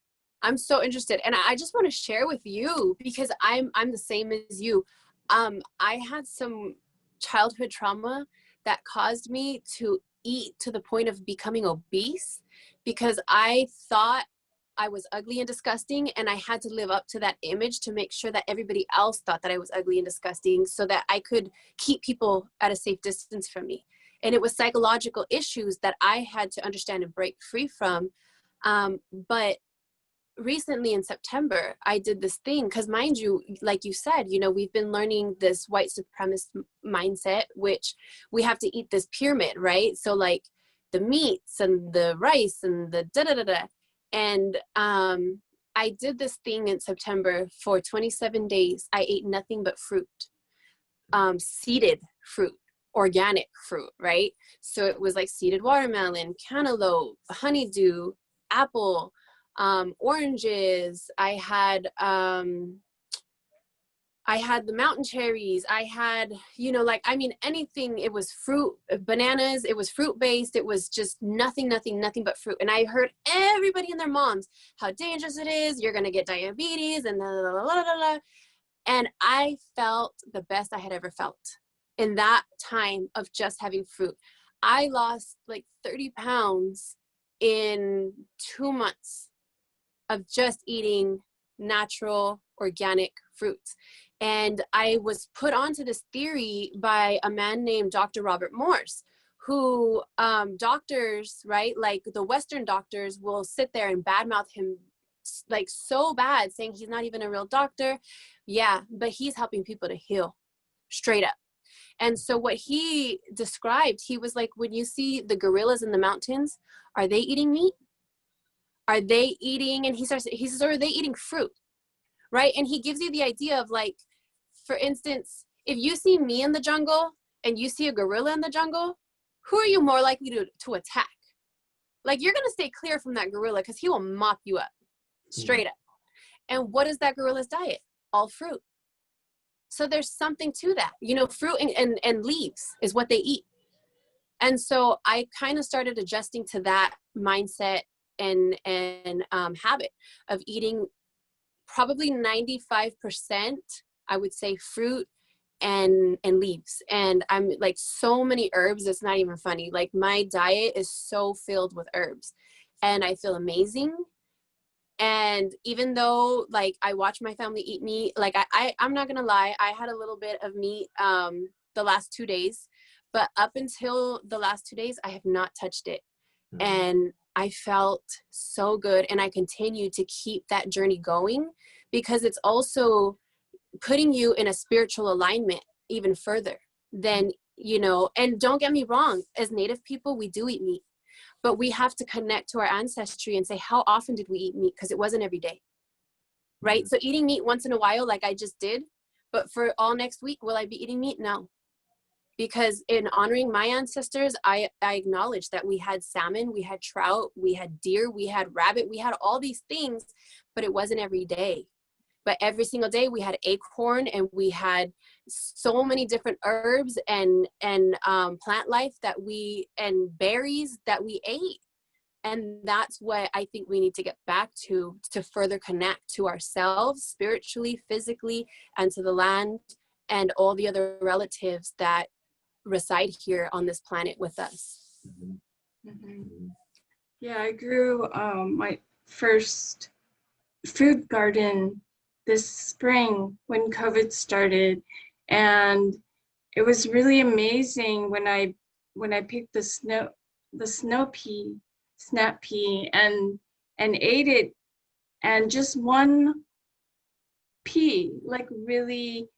Speaker 2: I'm so interested. And I just want to share with you because I'm the same as you. I had some childhood trauma that caused me to eat to the point of becoming obese because I thought I was ugly and disgusting, and I had to live up to that image to make sure that everybody else thought that I was ugly and disgusting so that I could keep people at a safe distance from me. And it was psychological issues that I had to understand and break free from. But recently in September, I did this thing because, mind you, like you said, you know, we've been learning this white supremacist mindset, which we have to eat this pyramid, right? So like the meats and the rice and the da-da-da-da. And I did this thing in September for 27 days. I ate nothing but fruit, seeded fruit, organic fruit, right? So it was like seeded watermelon, cantaloupe, honeydew, apple, oranges. I had the mountain cherries. I had, you know, like, I mean, anything. It was fruit, bananas. It was fruit based. It was just nothing but fruit. And I heard everybody and their moms how dangerous it is. You're going to get diabetes and blah, blah, blah, blah, blah. And I felt the best I had ever felt in that time of just having fruit. I lost like 30 pounds in 2 months of just eating natural, organic fruits. And I was put onto this theory by a man named Dr. Robert Morse, who doctors, right, like the Western doctors will sit there and badmouth him like so bad, saying he's not even a real doctor. Yeah, but he's helping people to heal, straight up. And so what he described, he was like, when you see the gorillas in the mountains, are they eating meat? Are they eating, and he says, are they eating fruit? Right? And he gives you the idea of like, for instance, if you see me in the jungle and you see a gorilla in the jungle, who are you more likely to attack? Like, you're going to stay clear from that gorilla because he will mop you up straight up. And what is that gorilla's diet? All fruit. So there's something to that, you know, fruit and leaves is what they eat. And so I kind of started adjusting to that mindset and habit of eating probably 95%, I would say, fruit and leaves. And I'm like so many herbs, it's not even funny. Like my diet is so filled with herbs and I feel amazing. And even though like I watch my family eat meat, like I'm not gonna lie, I had a little bit of meat the last 2 days, but up until the last 2 days, I have not touched it. And I felt so good. And I continue to keep that journey going because it's also putting you in a spiritual alignment even further than, you know, and don't get me wrong, as Native people, we do eat meat, but we have to connect to our ancestry and say, how often did we eat meat? Because it wasn't every day, right? So eating meat once in a while, like I just did, but for all next week, will I be eating meat? No. Because in honoring my ancestors, I acknowledge that we had salmon, we had trout, we had deer, we had rabbit, we had all these things, but it wasn't every day. but every single day we had acorn, and we had so many different herbs and plant life and berries that we ate. And that's what I think we need to get back to further connect to ourselves spiritually, physically, and to the land and all the other relatives that reside here on this planet with us.
Speaker 3: Yeah, I grew my first food garden this spring when COVID started, and it was really amazing when I picked the snap pea and ate it, and just one pea, like really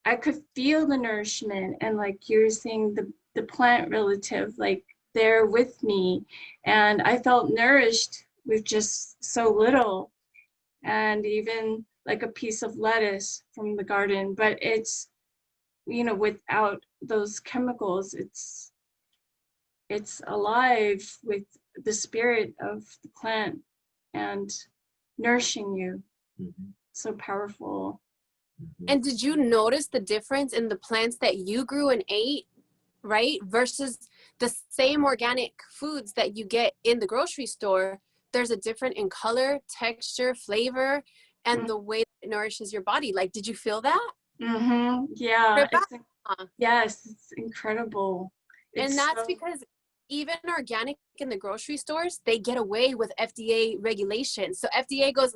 Speaker 3: I could feel the nourishment, and like you're saying, the plant relative, like there with me, and I felt nourished with just so little, and even like a piece of lettuce from the garden. But it's, you know, without those chemicals, it's alive with the spirit of the plant and nourishing you. So powerful.
Speaker 2: And did you notice the difference in the plants that you grew and ate, right, versus the same organic foods that you get in the grocery store? There's a difference in color, texture, flavor, and the way it nourishes your body. Like, did you feel that?
Speaker 3: Yeah. Yes, it's incredible.
Speaker 2: And that's because even organic in the grocery stores, they get away with FDA regulations. So FDA goes,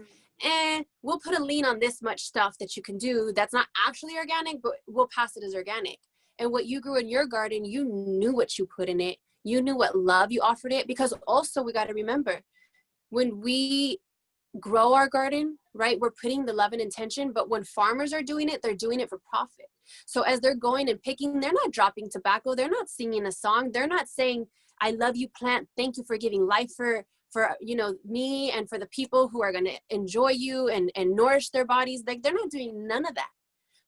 Speaker 2: we'll put a lien on this much stuff that you can do that's not actually organic, but we'll pass it as organic. And what you grew in your garden, you knew what you put in it. You knew what love you offered it. Because also we got to remember, when we grow our garden, right, we're putting the love and intention, but when farmers are doing it, they're doing it for profit. So as they're going and picking, they're not dropping tobacco. They're not singing a song. They're not saying, I love you, plant. Thank you for giving life for you know, me and for the people who are going to enjoy you and nourish their bodies. Like, they're not doing none of that.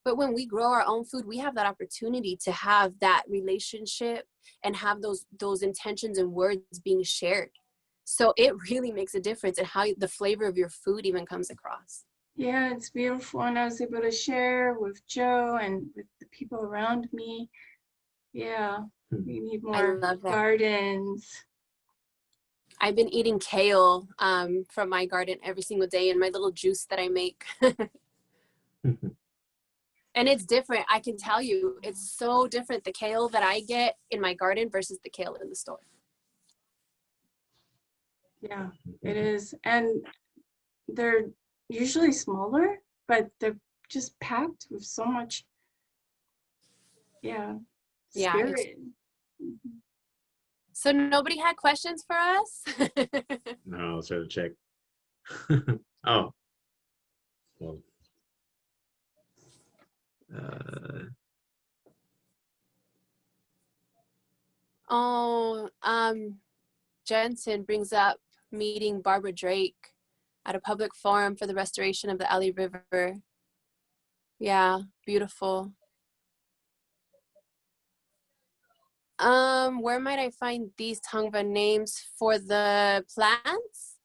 Speaker 2: But when we grow our own food, we have that opportunity to have that relationship and have those intentions and words being shared. So it really makes a difference in how the flavor of your food even comes across.
Speaker 3: Yeah, it's beautiful. And I was able to share with Joe and with the people around me. Yeah, we need more gardens.
Speaker 2: I've been eating kale from my garden every single day in my little juice that I make. And it's different. I can tell you, it's so different, the kale that I get in my garden versus the kale in the store.
Speaker 3: Yeah, it is. And they're usually smaller, but they're just packed with so much, spirit.
Speaker 2: So nobody had questions for us?
Speaker 1: No, let's try to check. Oh. Well.
Speaker 2: Jensen brings up meeting Barbara Drake at a public forum for the restoration of the Ali River. Yeah, beautiful. Where might I find these Tongva names for the plants?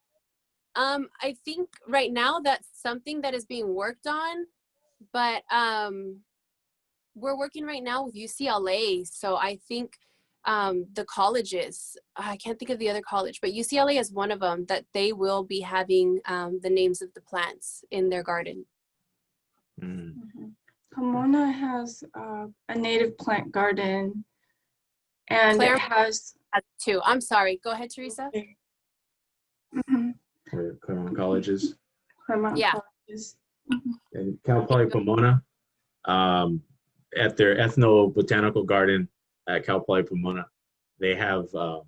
Speaker 2: I think right now that's something that is being worked on, but we're working right now with UCLA. So I think the colleges, I can't think of the other college, but UCLA is one of them, that they will be having the names of the plants in their garden.
Speaker 3: Pomona has a native plant garden, and
Speaker 2: Claremont
Speaker 3: it has
Speaker 2: two. I'm sorry. Go ahead, Teresa.
Speaker 1: Claremont colleges.
Speaker 3: Claremont colleges.
Speaker 1: And Cal Poly Pomona, at their ethnobotanical garden at Cal Poly Pomona, they have I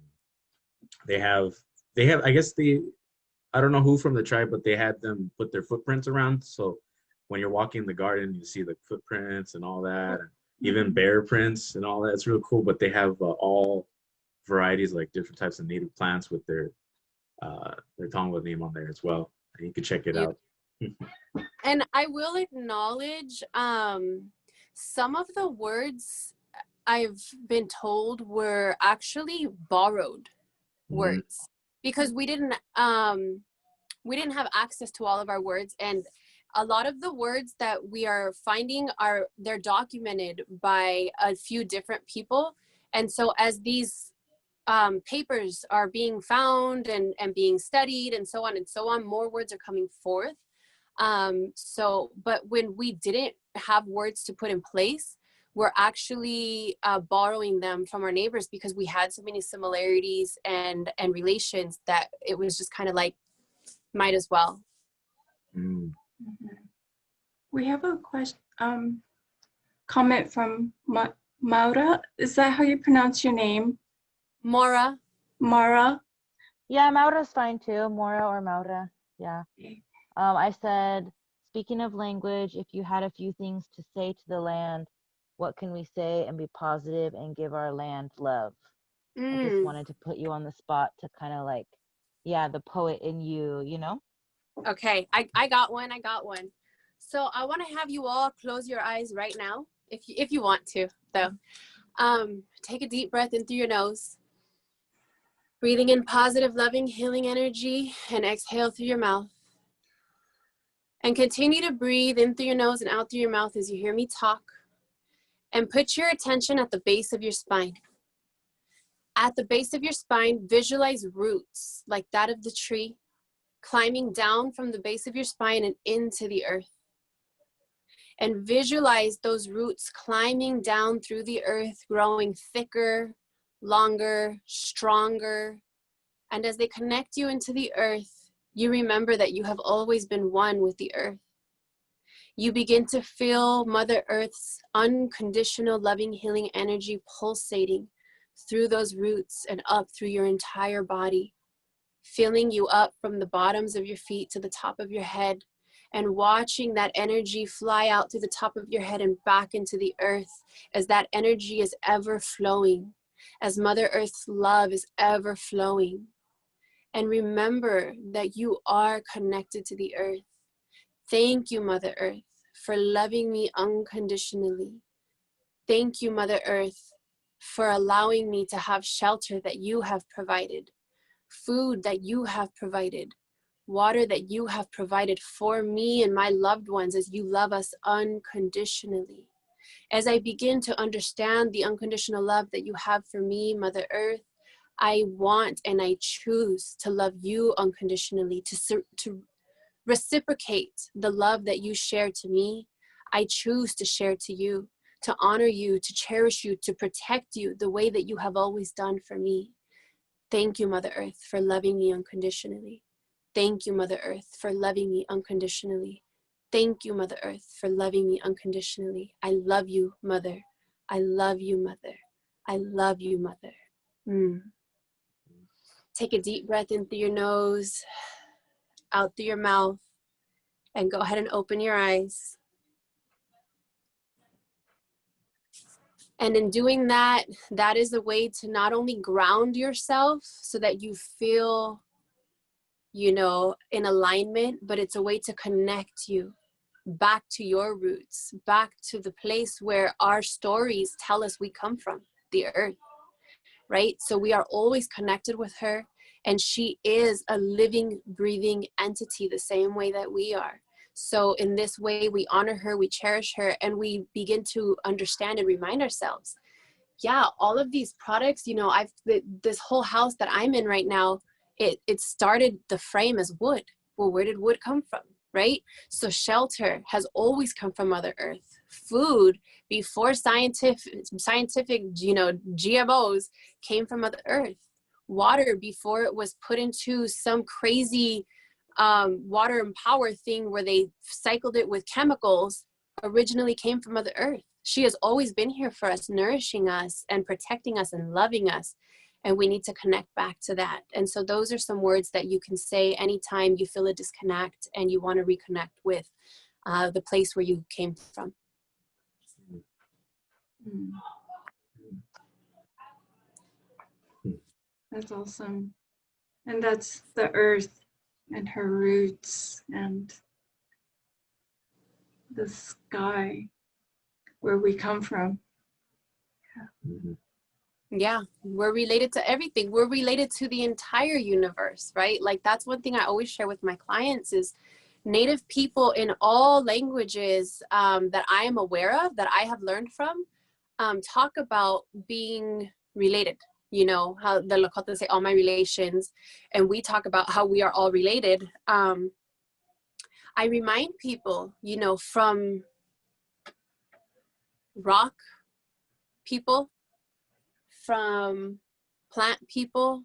Speaker 1: guess I don't know who from the tribe, but they had them put their footprints around. So when you're walking in the garden, you see the footprints and all that, and even bear prints and all that. It's really cool. But they have all varieties, like different types of native plants with their Tongva name on there as well. And you can check it out.
Speaker 2: And I will acknowledge some of the words I've been told were actually borrowed words, because we didn't have access to all of our words. And a lot of the words that we are finding they're documented by a few different people. And so as these papers are being found and being studied and so on, more words are coming forth. But when we didn't have words to put in place, we're actually borrowing them from our neighbors because we had so many similarities and relations that it was just kind of like, might as well.
Speaker 1: Mm.
Speaker 3: We have a question, comment from Maura. Is that how you pronounce your name?
Speaker 2: Mora.
Speaker 3: Mara?
Speaker 4: Yeah, Maura's fine too. Mora or Maura. Yeah. I said, speaking of language, if you had a few things to say to the land, what can we say and be positive and give our land love? I just wanted to put you on the spot to kind of like, yeah, the poet in you, you know?
Speaker 2: Okay, I got one. So I want to have you all close your eyes right now, if you want to, though. Take a deep breath in through your nose, breathing in positive, loving, healing energy, and exhale through your mouth. And continue to breathe in through your nose and out through your mouth as you hear me talk. And put your attention at the base of your spine. At the base of your spine, visualize roots like that of the tree, climbing down from the base of your spine and into the earth. And visualize those roots climbing down through the earth, growing thicker, longer, stronger. And as they connect you into the earth, you remember that you have always been one with the earth. You begin to feel Mother Earth's unconditional, loving, healing energy pulsating through those roots and up through your entire body, filling you up from the bottoms of your feet to the top of your head, and watching that energy fly out through the top of your head and back into the earth as that energy is ever flowing, as Mother Earth's love is ever flowing. And remember that you are connected to the earth. Thank you, Mother Earth, for loving me unconditionally. Thank you, Mother Earth, for allowing me to have shelter that you have provided, food that you have provided, water that you have provided for me and my loved ones as you love us unconditionally. As I begin to understand the unconditional love that you have for me, Mother Earth, I want and I choose to love you unconditionally, to reciprocate the love that you share to me. I choose to share to you, to honor you, to cherish you, to protect you the way that you have always done for me. Thank you, Mother Earth, for loving me unconditionally. Thank you, Mother Earth, for loving me unconditionally. Thank you, Mother Earth, for loving me unconditionally. I love you, Mother. I love you, Mother. I love you, Mother. Take a deep breath in through your nose, out through your mouth, and go ahead and open your eyes. And in doing that, that is a way to not only ground yourself so that you feel, you know, in alignment, but it's a way to connect you back to your roots, back to the place where our stories tell us we come from, the earth, right? So we are always connected with her, and she is a living, breathing entity the same way that we are. So in this way, we honor her, we cherish her, and we begin to understand and remind ourselves, yeah, all of these products, you know, this whole house that I'm in right now, it started the frame as wood. Well, where did wood come from, right? So shelter has always come from Mother Earth. Food before scientific, you know, GMOs came from Mother Earth. Water before it was put into some crazy water and power thing where they cycled it with chemicals, originally came from Mother Earth. She has always been here for us, nourishing us and protecting us and loving us. And we need to connect back to that. And so those are some words that you can say anytime you feel a disconnect and you want to reconnect with the place where you came from.
Speaker 3: That's awesome. And that's the earth and her roots and the sky where we come from.
Speaker 2: Yeah, we're related to everything. We're related to the entire universe, right? Like that's one thing I always share with my clients is Native people in all languages that I am aware of, that I have learned from, talk about being related. You know, how the Lakota say all my relations, and we talk about how we are all related. I remind people, you know, from rock people, from plant people,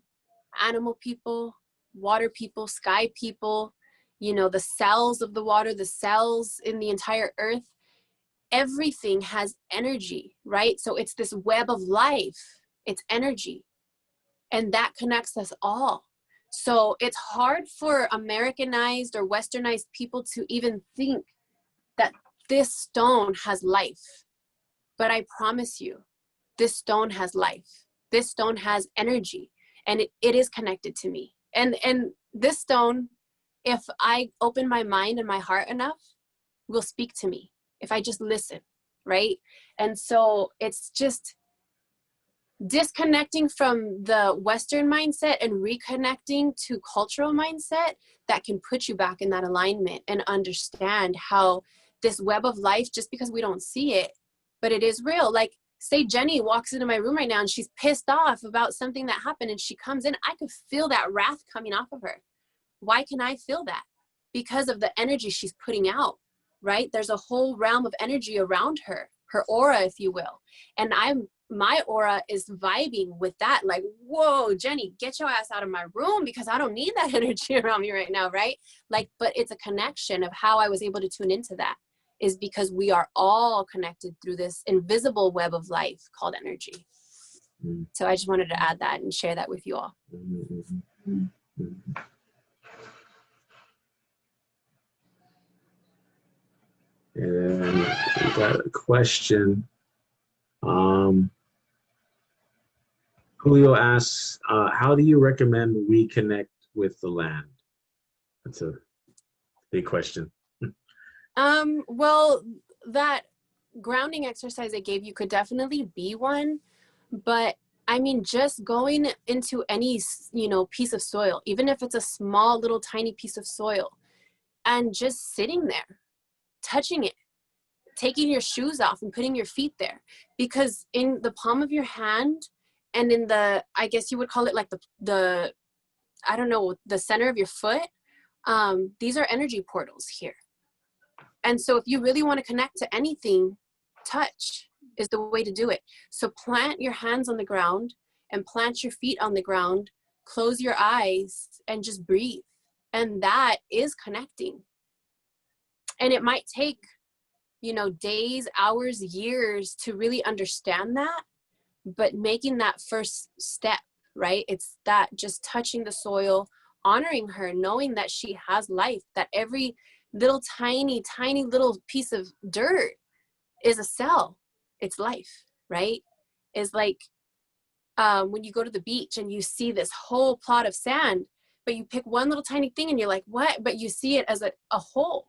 Speaker 2: animal people, water people, sky people, you know, the cells of the water, the cells in the entire earth, everything has energy, right? So it's this web of life, it's energy, and that connects us all. So it's hard for Americanized or Westernized people to even think that this stone has life. But I promise you, this stone has life. This stone has energy, and it is connected to me. And this stone, if I open my mind and my heart enough, will speak to me if I just listen, right? And so it's just disconnecting from the Western mindset and reconnecting to cultural mindset that can put you back in that alignment and understand how this web of life, just because we don't see it, but it is real. Like, say Jenny walks into my room right now and she's pissed off about something that happened, and she comes in, I could feel that wrath coming off of her. Why can I feel that? Because of the energy she's putting out, right? There's a whole realm of energy around her, her aura, if you will. And my aura is vibing with that, like, whoa, Jenny, get your ass out of my room, because I don't need that energy around me right now, right? Like, but it's a connection of how I was able to tune into that, is because we are all connected through this invisible web of life called energy. So I just wanted to add that and share that with you all.
Speaker 1: And we got a question. Julio asks, how do you recommend we connect with the land? That's a big question.
Speaker 2: Well, that grounding exercise I gave you could definitely be one, but I mean, just going into any, you know, piece of soil, even if it's a small little tiny piece of soil, and just sitting there, touching it, taking your shoes off and putting your feet there, because in the palm of your hand and in the, I guess you would call it like the I don't know, the center of your foot, these are energy portals here. And so if you really want to connect to anything, touch is the way to do it. So plant your hands on the ground and plant your feet on the ground, close your eyes and just breathe. And that is connecting. And it might take, you know, days, hours, years to really understand that, but making that first step, right? It's that just touching the soil, honoring her, knowing that she has life, that every little tiny little piece of dirt is a cell. It's life, right? It's like when you go to the beach and you see this whole plot of sand, but you pick one little tiny thing and you're like, what? But you see it as a whole,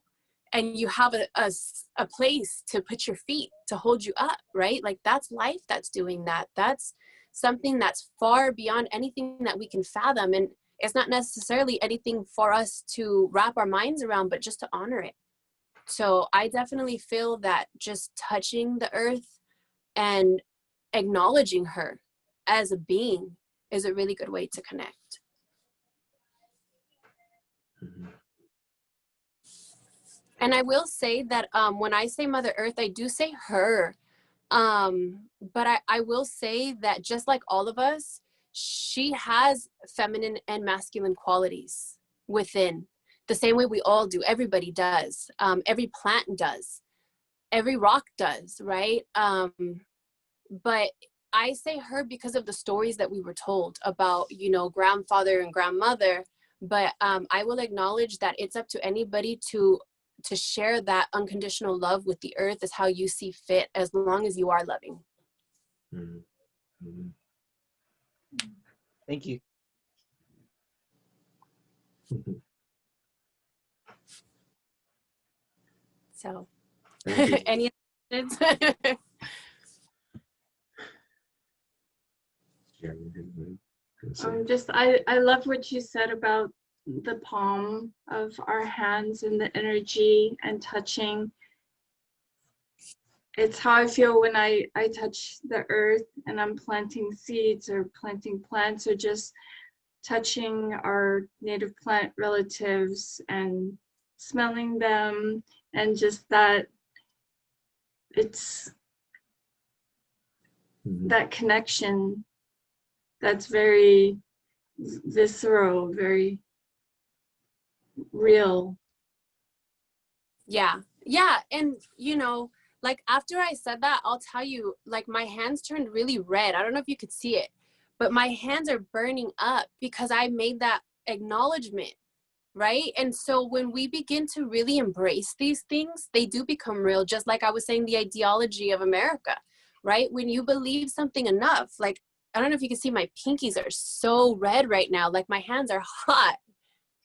Speaker 2: and you have a place to put your feet to hold you up, right? Like, that's life that's doing that. That's something that's far beyond anything that we can fathom. And it's not necessarily anything for us to wrap our minds around, but just to honor it. So I definitely feel that just touching the earth and acknowledging her as a being is a really good way to connect. And I will say that when I say Mother Earth, I do say her. But I will say that just like all of us, she has feminine and masculine qualities within, the same way we all do. Everybody does. Every plant does. Every rock does, right? But I say her because of the stories that we were told about, you know, grandfather and grandmother. But I will acknowledge that it's up to anybody to share that unconditional love with the earth as how you see fit, as long as you are loving.
Speaker 5: Thank you.
Speaker 2: So,
Speaker 1: Thank
Speaker 2: any
Speaker 3: I love what you said about the palm of our hands and the energy and touching. It's how I feel when I touch the earth and I'm planting seeds or planting plants or just touching our native plant relatives and smelling them, and just that it's that connection that's very visceral, very real.
Speaker 2: Yeah, and you know, like after I said that, I'll tell you, like my hands turned really red. I don't know if you could see it, but my hands are burning up because I made that acknowledgement, right? And so when we begin to really embrace these things, they do become real. Just like I was saying, the ideology of America, right? When you believe something enough, like, I don't know if you can see, my pinkies are so red right now. Like my hands are hot.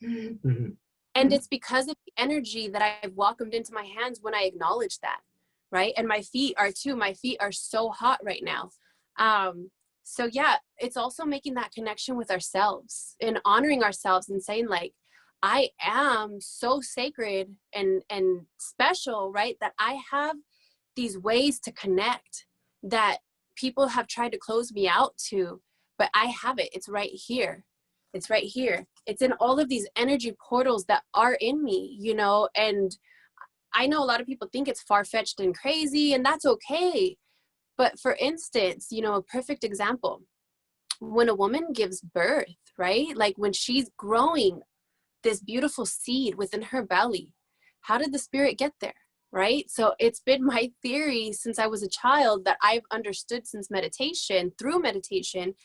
Speaker 2: And it's because of the energy that I've welcomed into my hands when I acknowledge that, right? And my feet are too. My feet are so hot right now. So yeah, it's also making that connection with ourselves and honoring ourselves and saying like, I am so sacred and special, right? That I have these ways to connect that people have tried to close me out to, but I have it. It's right here. It's right here. It's in all of these energy portals that are in me, you know, and I know a lot of people think it's far-fetched and crazy, and that's okay. But for instance, you know, a perfect example, when a woman gives birth, right? Like when she's growing this beautiful seed within her belly, how did the spirit get there? Right? So it's been my theory since I was a child that I've understood since meditation, through meditation,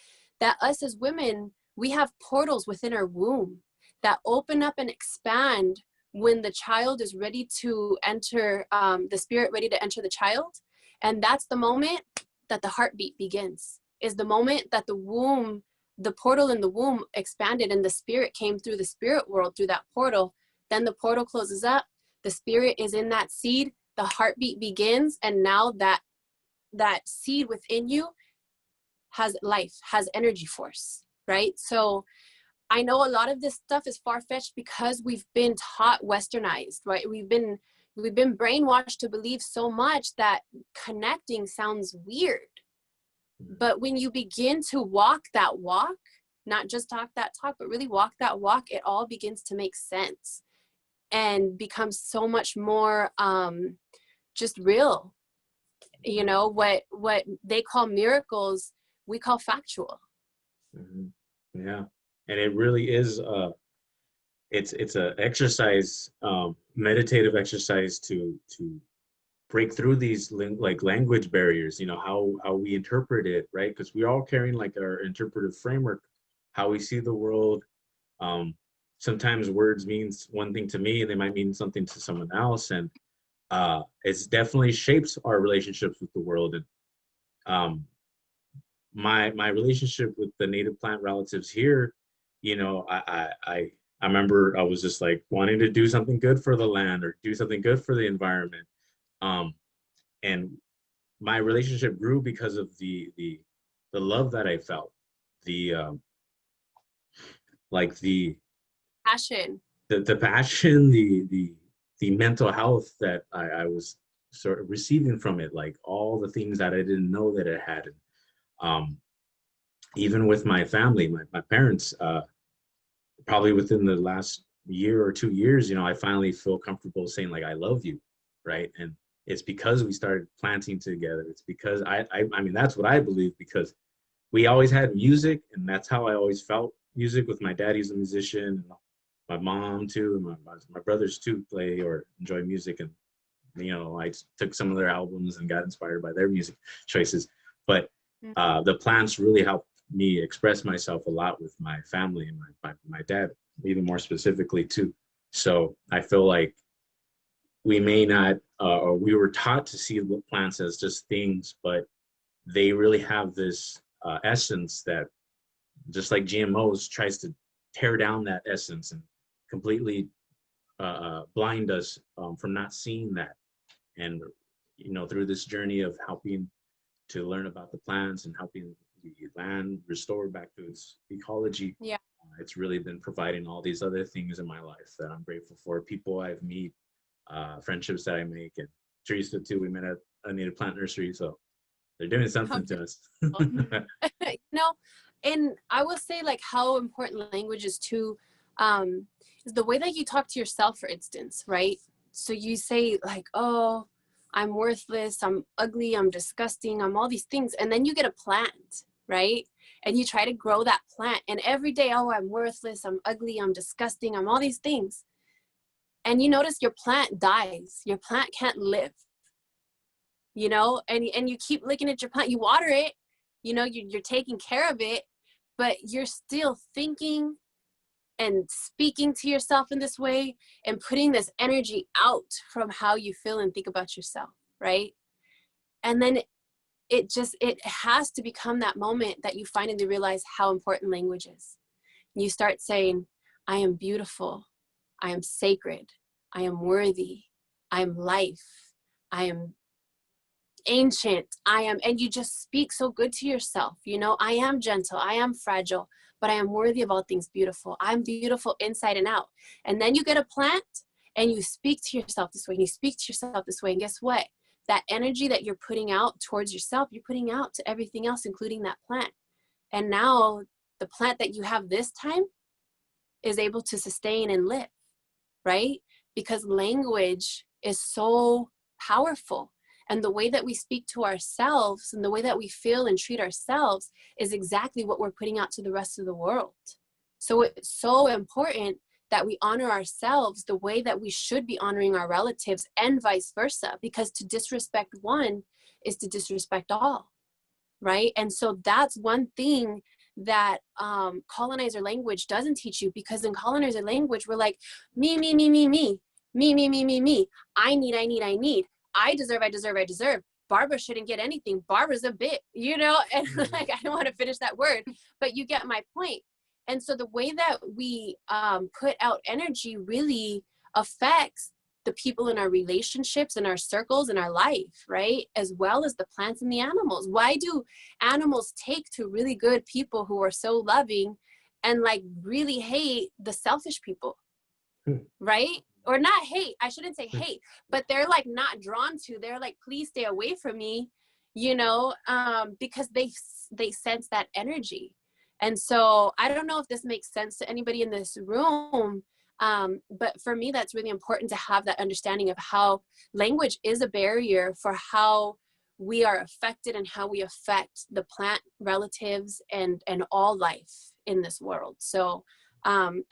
Speaker 2: that us as women, we have portals within our womb that open up and expand when the child is ready to enter, the spirit ready to enter the child. And that's the moment that the heartbeat begins, is the moment that the womb, the portal in the womb expanded and the spirit came through the spirit world through that portal. Then the portal closes up, the spirit is in that seed, the heartbeat begins, and now that seed within you has life, has energy force, right? So I know a lot of this stuff is far-fetched because we've been taught westernized, right? We've been brainwashed to believe so much that connecting sounds weird. But when you begin to walk that walk, not just talk that talk, but really walk that walk, it all begins to make sense and becomes so much more just real. You know, what they call miracles, we call factual.
Speaker 1: Yeah, and it really is it's a exercise, meditative exercise to break through these like language barriers, you know, how we interpret it, right? Because we're all carrying like our interpretive framework, how we see the world. Sometimes words means one thing to me and they might mean something to someone else, and it's definitely shapes our relationships with the world. And my relationship with the native plant relatives here, you know, I remember I was just like wanting to do something good for the land or do something good for the environment. And my relationship grew because of the love that I felt, the like the
Speaker 2: Passion.
Speaker 1: the passion, the mental health that I was sort of receiving from it, like all the things that I didn't know that it had. Even with my family, my parents, probably within the last year or 2 years, you know, I finally feel comfortable saying like, I love you, right? And it's because we started planting together. It's because I mean, that's what I believe, because we always had music, and that's how I always felt music with my dad. He's a musician, and my mom too, and my brothers too play or enjoy music. And, you know, I took some of their albums and got inspired by their music choices. But the plants really helped me express myself a lot with my family and my dad, even more specifically too. So I feel like we may not, or we were taught to see the plants as just things, but they really have this essence that, just like GMOs, tries to tear down that essence and completely blind us from not seeing that. And, you know, through this journey of helping to learn about the plants and helping the land restore back to its ecology,
Speaker 2: Yeah.
Speaker 1: It's really been providing all these other things in my life that I'm grateful for. People I've met, friendships that I make, and Teresa too. We met at a native plant nursery, so they're doing something to us.
Speaker 2: You know, and I will say like how important language is too, is the way that you talk to yourself, for instance, right? So you say like, oh, I'm worthless, I'm ugly, I'm disgusting, I'm all these things. And then you get a plant, right? And you try to grow that plant. And every day, oh, I'm worthless, I'm ugly, I'm disgusting, I'm all these things. And you notice your plant dies. Your plant can't live, you know? And you keep looking at your plant, you water it, you know, you're taking care of it, but you're still thinking and speaking to yourself in this way and putting this energy out from how you feel and think about yourself, right? And then it has to become that moment that you finally realize how important language is. You start saying, I am beautiful, I am sacred, I am worthy, I am life, I am ancient, I am, and you just speak so good to yourself, you know, I am gentle, I am fragile, but I am worthy of all things beautiful. I'm beautiful inside and out. And then you get a plant and you speak to yourself this way, and you speak to yourself this way, and guess what? That energy that you're putting out towards yourself, you're putting out to everything else, including that plant. And now the plant that you have this time is able to sustain and live, right? Because language is so powerful. And the way that we speak to ourselves and the way that we feel and treat ourselves is exactly what we're putting out to the rest of the world. So it's so important that we honor ourselves the way that we should be honoring our relatives, and vice versa, because to disrespect one is to disrespect all, right? And so that's one thing that colonizer language doesn't teach you, because in colonizer language, we're like, me, me, me, me, me, me, me, me, me, me, I need, I need, I need. I deserve, I deserve, I deserve. Barbara shouldn't get anything. Barbara's a bit, you know, and like, I don't want to finish that word, but you get my point. And so the way that we put out energy really affects the people in our relationships, in our circles, in our life, right? As well as the plants and the animals. Why do animals take to really good people who are so loving and like really hate the selfish people, right? Or not hate, I shouldn't say hate, but they're like not drawn to, they're like, please stay away from me, you know, because they sense that energy. And so I don't know if this makes sense to anybody in this room, but for me, that's really important to have that understanding of how language is a barrier for how we are affected and how we affect the plant relatives and all life in this world. So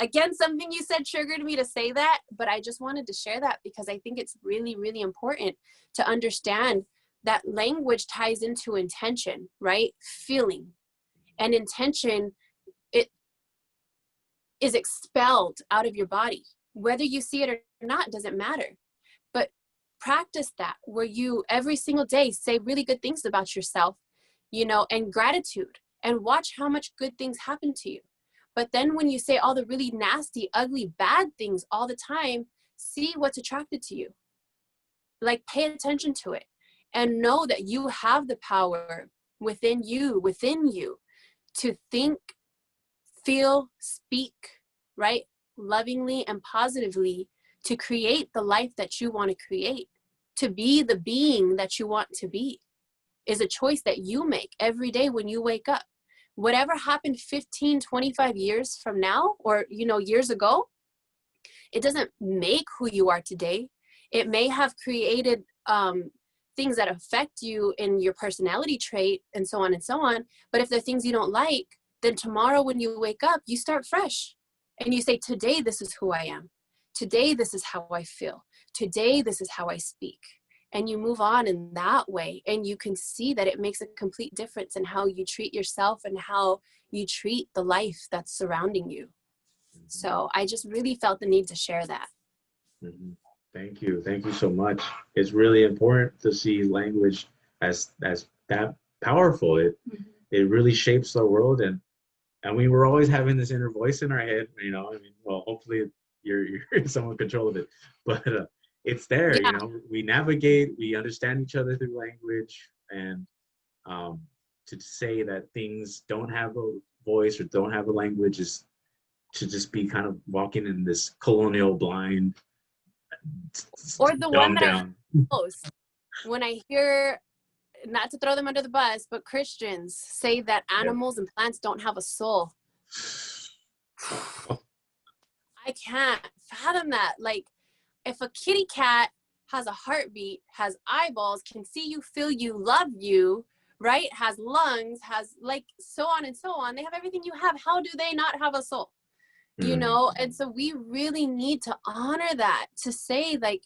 Speaker 2: again, something you said triggered me to say that, but I just wanted to share that because I think it's really, really important to understand that language ties into intention, right? Feeling. And intention, it is expelled out of your body. Whether you see it or not doesn't matter. But practice that, where you every single day say really good things about yourself, you know, and gratitude, and watch how much good things happen to you. But then when you say all the really nasty, ugly, bad things all the time, see what's attracted to you. Like, pay attention to it and know that you have the power within you to think, feel, speak, right? Lovingly and positively, to create the life that you want to create, to be the being that you want to be, is a choice that you make every day when you wake up. Whatever happened 15, 25 years from now, or, you know, years ago, it doesn't make who you are today. It may have created things that affect you in your personality trait and so on. But if there are things you don't like, then tomorrow when you wake up, you start fresh and you say, today, this is who I am. Today, this is how I feel. Today, this is how I speak. And you move on in that way. And you can see that it makes a complete difference in how you treat yourself and how you treat the life that's surrounding you. So I just really felt the need to share that.
Speaker 1: Mm-hmm. Thank you. Thank you so much. It's really important to see language as that powerful. It really shapes the world, and we were always having this inner voice in our head, you know. I mean, well, hopefully you're in some control of it, but it's there.
Speaker 2: Yeah.
Speaker 1: You know, we navigate, we understand each other through language, and to say that things don't have a voice or don't have a language is to just be kind of walking in this colonial blind,
Speaker 2: or the one
Speaker 1: dumbed
Speaker 2: that I
Speaker 1: down.
Speaker 2: most when I hear, not to throw them under the bus, but Christians say that animals and plants don't have a soul. I can't fathom that. Like, if a kitty cat has a heartbeat, has eyeballs, can see you, feel you, love you, right? Has lungs, has like so on and so on. They have everything you have. How do they not have a soul? You know? And so we really need to honor that, to say like,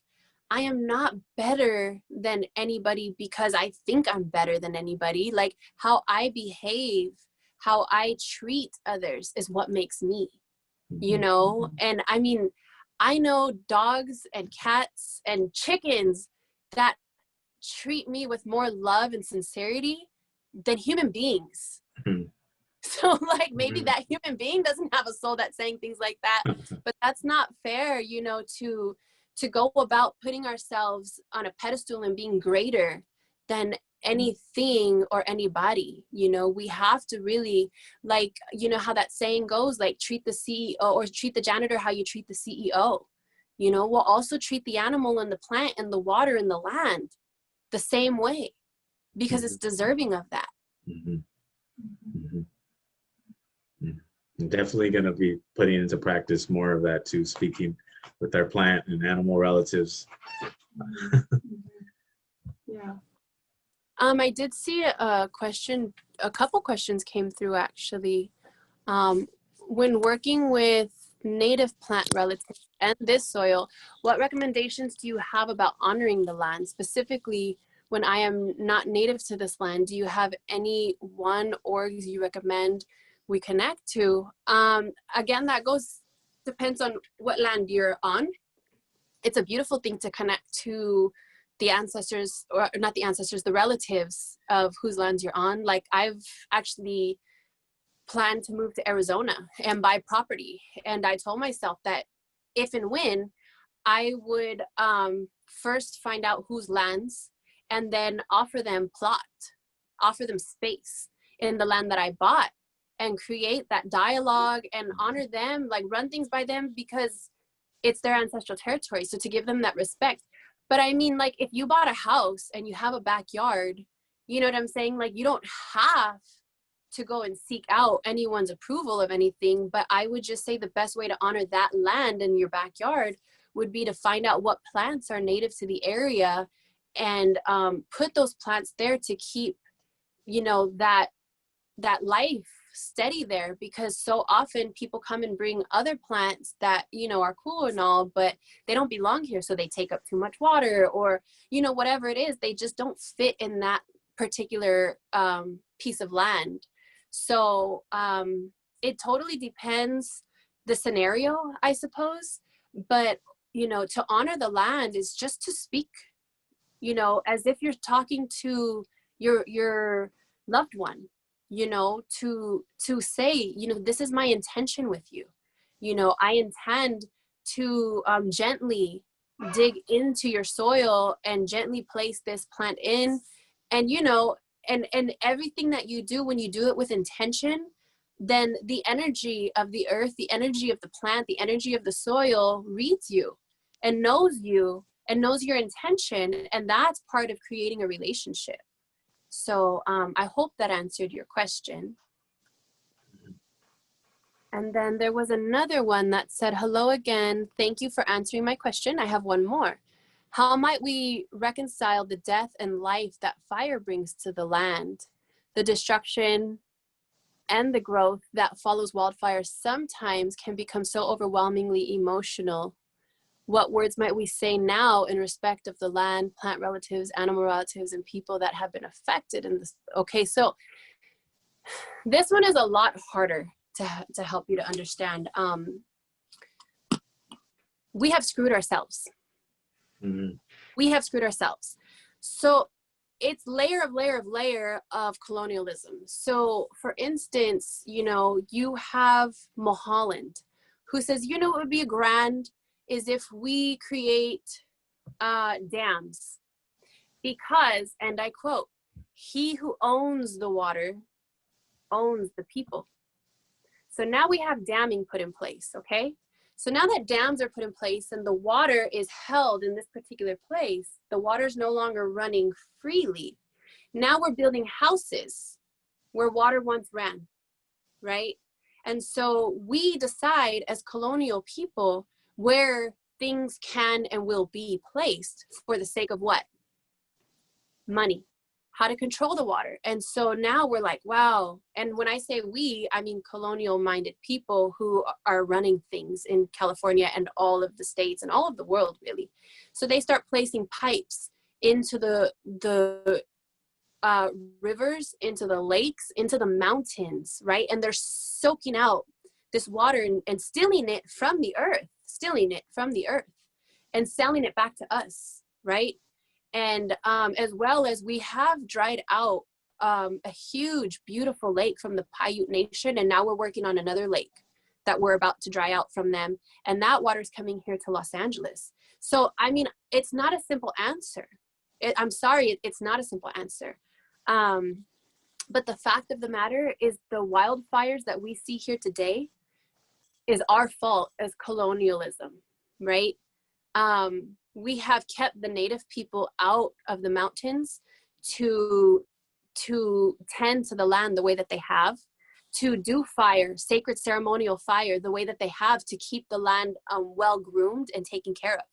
Speaker 2: I am not better than anybody because I think I'm better than anybody. Like, how I behave, how I treat others is what makes me, you know? And I mean, I know dogs and cats and chickens that treat me with more love and sincerity than human beings. So like, maybe that human being doesn't have a soul that's saying things like that, but that's not fair, you know, to go about putting ourselves on a pedestal and being greater than anything or anybody. You know, we have to really, like, you know how that saying goes, like, treat the CEO or treat the janitor how you treat the CEO. You know, we'll also treat the animal and the plant and the water and the land the same way, because it's deserving of that.
Speaker 1: I'm definitely going to be putting into practice more of that too, speaking with our plant and animal relatives.
Speaker 3: Yeah.
Speaker 2: I did see a question, a couple questions came through actually. When working with native plant relatives and this soil, what recommendations do you have about honoring the land? Specifically, when I am not native to this land, do you have any one orgs you recommend we connect to? Again, that depends on what land you're on. It's a beautiful thing to connect to the ancestors, or not the ancestors, the relatives of whose lands you're on. Like, I've actually planned to move to Arizona and buy property. And I told myself that if and when, I would first find out whose lands and then offer them offer them space in the land that I bought, and create that dialogue and honor them, like run things by them, because it's their ancestral territory. So to give them that respect. But I mean, like, if you bought a house and you have a backyard, you know what I'm saying? Like, you don't have to go and seek out anyone's approval of anything, but I would just say the best way to honor that land in your backyard would be to find out what plants are native to the area, and put those plants there to keep, you know, that life steady there. Because so often people come and bring other plants that, you know, are cool and all, but they don't belong here, so they take up too much water, or, you know, whatever it is, they just don't fit in that particular piece of land. So it totally depends the scenario, I suppose. But, you know, to honor the land is just to speak, you know, as if you're talking to your loved one, you know, to say, you know, this is my intention with you. You know, I intend to gently dig into your soil and gently place this plant in. And, you know, and everything that you do, when you do it with intention, then the energy of the earth, the energy of the plant, the energy of the soil reads you and knows you and knows your intention. And that's part of creating a relationship. So I hope that answered your question. And then there was another one that said, hello again. Thank you for answering my question. I have one more. How might we reconcile the death and life that fire brings to the land? The destruction and the growth that follows wildfire sometimes can become so overwhelmingly emotional. What words might we say now in respect of the land, plant relatives, animal relatives, and people that have been affected in this? Okay, so this one is a lot harder to help you to understand. We have screwed ourselves. We have screwed ourselves. So it's layer of colonialism. So for instance, you know, you have Mulholland, who says, you know, what would be grand is if we create dams, because, and I quote, he who owns the water owns the people. So now we have damming put in place, okay? So now that dams are put in place and the water is held in this particular place, the water is no longer running freely. Now we're building houses where water once ran, right? And so we decide as colonial people where things can and will be placed for the sake of what? Money. How to control the water. And so now we're like, wow. And when I say we, I mean colonial minded people who are running things in California and all of the states and all of the world, really. So they start placing pipes into the rivers, into the lakes, into the mountains, right? And they're soaking out this water and stealing it from the earth, and selling it back to us, right? And as well as we have dried out a huge, beautiful lake from the Paiute Nation, and now we're working on another lake that we're about to dry out from them, and that water's coming here to Los Angeles. So, I mean, it's not a simple answer. I'm sorry, it's not a simple answer. But the fact of the matter is the wildfires that we see here today is our fault as colonialism, right? We have kept the native people out of the mountains to tend to the land the way that they have, to do fire, sacred ceremonial fire, the way that they have to keep the land well groomed and taken care of.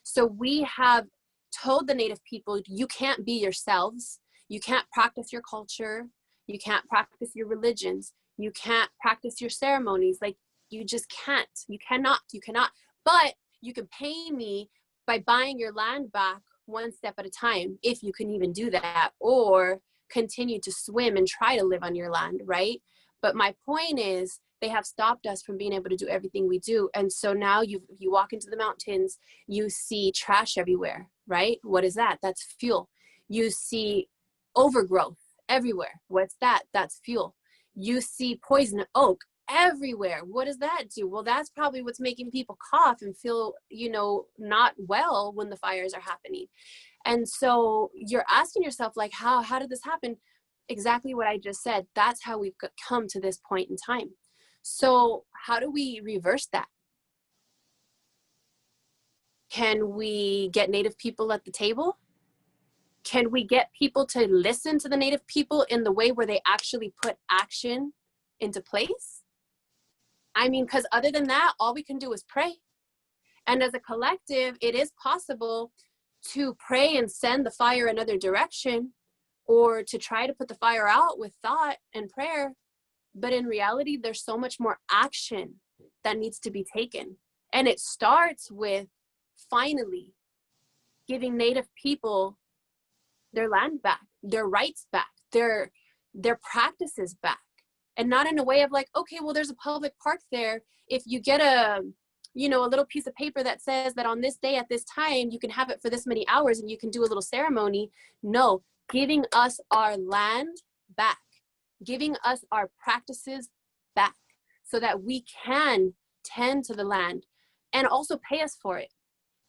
Speaker 2: So we have told the native people, you can't be yourselves, you can't practice your culture, you can't practice your religions, you can't practice your ceremonies, like you just can't, you cannot, but you can pay me by buying your land back one step at a time, if you can even do that, or continue to swim and try to live on your land, right? But my point is, they have stopped us from being able to do everything we do. And so now you walk into the mountains, you see trash everywhere, right? What is that? That's fuel. You see overgrowth everywhere. What's that? That's fuel. You see poison oak everywhere. What does that do? Well, that's probably what's making people cough and feel, not well when the fires are happening. And so you're asking yourself, like, how did this happen? Exactly what I just said. That's how we've come to this point in time. So how do we reverse that? Can we get Native people at the table? Can we get people to listen to the Native people in the way where they actually put action into place? I mean, because other than that, all we can do is pray. And as a collective, it is possible to pray and send the fire another direction, or to try to put the fire out with thought and prayer. But in reality, there's so much more action that needs to be taken. And it starts with finally giving Native people their land back, their rights back, their practices back. And not in a way of like, okay, well, there's a public park there. If you get a little piece of paper that says that on this day at this time, you can have it for this many hours and you can do a little ceremony. No, giving us our land back, giving us our practices back so that we can tend to the land and also pay us for it,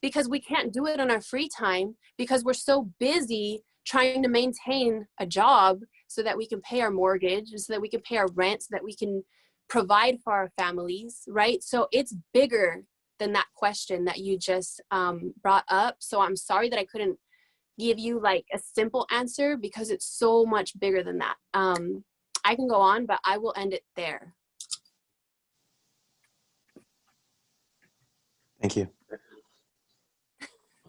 Speaker 2: because we can't do it on our free time because we're so busy trying to maintain a job so that we can pay our mortgage, so that we can pay our rent, so that we can provide for our families, right? So it's bigger than that question that you just brought up. So I'm sorry that I couldn't give you like a simple answer, because it's so much bigger than that. I can go on, but I will end it there.
Speaker 5: Thank you.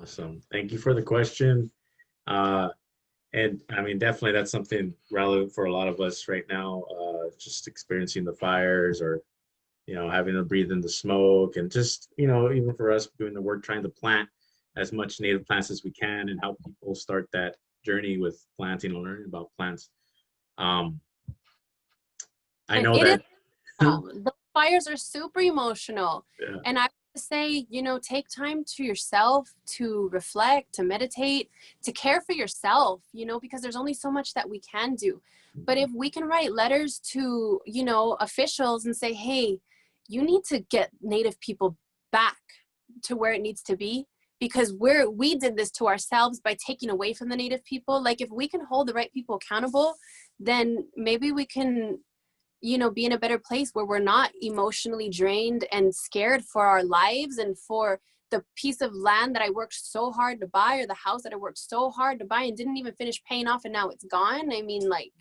Speaker 1: Awesome. Thank you for the question. And I mean, definitely that's something relevant for a lot of us right now, just experiencing the fires, or, having to breathe in the smoke, and just, even for us doing the work, trying to plant as much native plants as we can and help people start that journey with planting and learning about plants. I know that
Speaker 2: the fires are super emotional.
Speaker 1: Yeah.
Speaker 2: And I would say, take time to yourself to reflect, to meditate, to care for yourself, because there's only so much that we can do. But if we can write letters to, officials and say, hey, you need to get Native people back to where it needs to be, because we did this to ourselves by taking away from the Native people. Like, if we can hold the right people accountable, then maybe we can be in a better place where we're not emotionally drained and scared for our lives and for the piece of land that I worked so hard to buy, or the house that I worked so hard to buy and didn't even finish paying off, and now it's gone. I mean, like,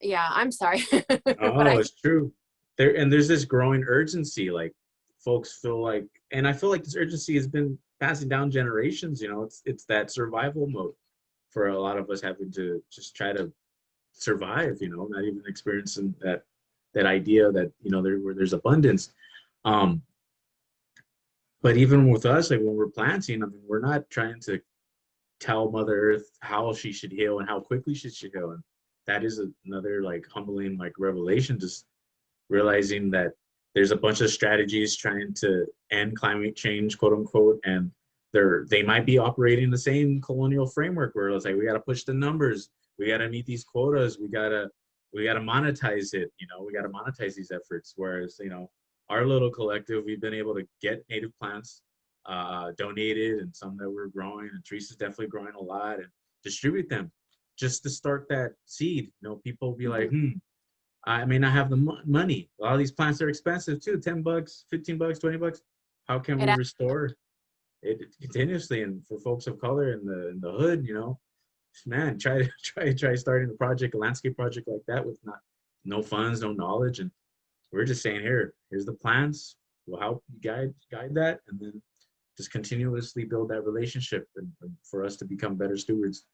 Speaker 2: yeah, I'm sorry.
Speaker 1: Oh, it's true. There's this growing urgency, like folks feel like, and I feel like this urgency has been passing down generations. It's that survival mode for a lot of us, having to just try to survive. Not even experiencing that idea that where there's abundance. But even with us, like when we're planting, I mean, we're not trying to tell Mother Earth how she should heal and how quickly she should heal. And that is another like humbling like revelation, just realizing that there's a bunch of strategies trying to end climate change, quote unquote, and they might be operating the same colonial framework where it's like, we got to push the numbers, we got to meet these quotas, we got to monetize it, we got to monetize these efforts. Whereas, our little collective, we've been able to get native plants donated, and some that we're growing, and Teresa's definitely growing a lot, and distribute them just to start that seed. People be like, I may not have the money. A lot of these plants are expensive too, $10, $15, $20. How can we restore it continuously? And for folks of color in the hood, man, try starting a landscape project like that with no funds, no knowledge. And we're just saying, here's the plants. We'll help you guide that, and then just continuously build that relationship, and for us to become better stewards.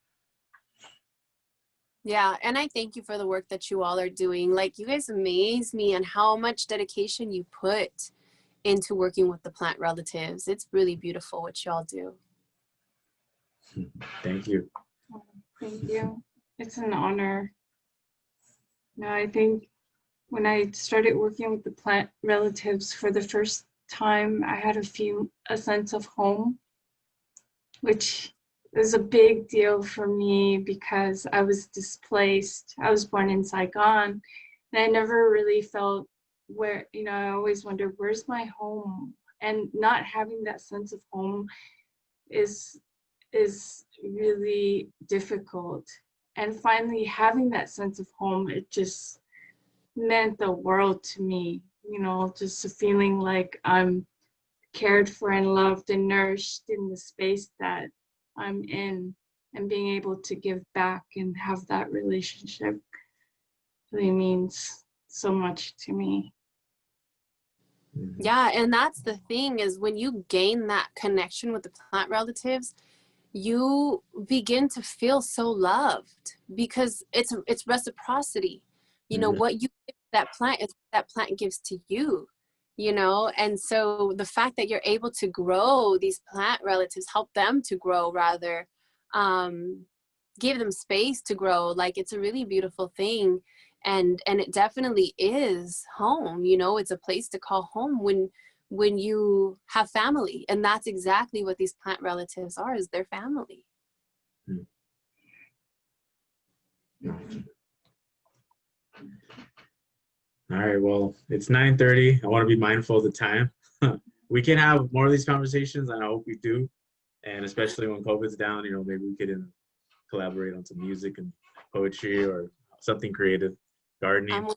Speaker 2: Yeah, and I thank you for the work that you all are doing. Like, you guys amaze me on how much dedication you put into working with the plant relatives. It's really beautiful what y'all do.
Speaker 1: Thank you.
Speaker 3: Thank you. It's an honor. I think when I started working with the plant relatives for the first time, I had a sense of home, which is a big deal for me because I was displaced. I was born in Saigon, and I never really felt where, I always wondered, where's my home? And not having that sense of home is really difficult. And finally having that sense of home, it just meant the world to me. Just a feeling like I'm cared for and loved and nourished in the space that I'm in, and being able to give back and have that relationship really means so much to me.
Speaker 2: Yeah, and that's the thing, is when you gain that connection with the plant relatives, you begin to feel so loved, because it's reciprocity. What you give that plant is what that plant gives to you. And so the fact that you're able to grow these plant relatives, help them to grow, rather, give them space to grow, like, it's a really beautiful thing. And it definitely is home. It's a place to call home when you have family, and that's exactly what these plant relatives are, is their family.
Speaker 1: All right, well, it's 9:30. I want to be mindful of the time. We can have more of these conversations, and I hope we do. And especially when COVID's down, maybe we could collaborate on some music and poetry or something creative, gardening.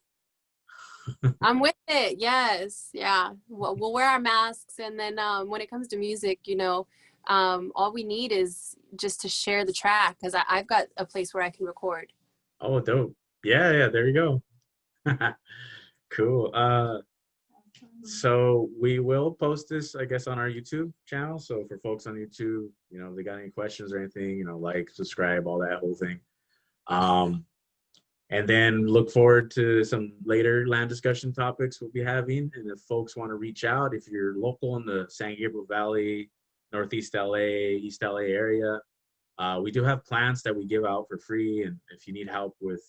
Speaker 2: I'm with it. Yes. Yeah. We'll wear our masks, and then when it comes to music, all we need is just to share the track, because I've got a place where I can record.
Speaker 1: Oh, dope. Yeah, there you go. Cool. So we will post this, I guess, on our YouTube channel. So for folks on YouTube, if they got any questions or anything, like, subscribe, all that whole thing. And then look forward to some later land discussion topics we'll be having. And if folks want to reach out, if you're local in the San Gabriel Valley, Northeast LA, East LA area, we do have plants that we give out for free. And if you need help with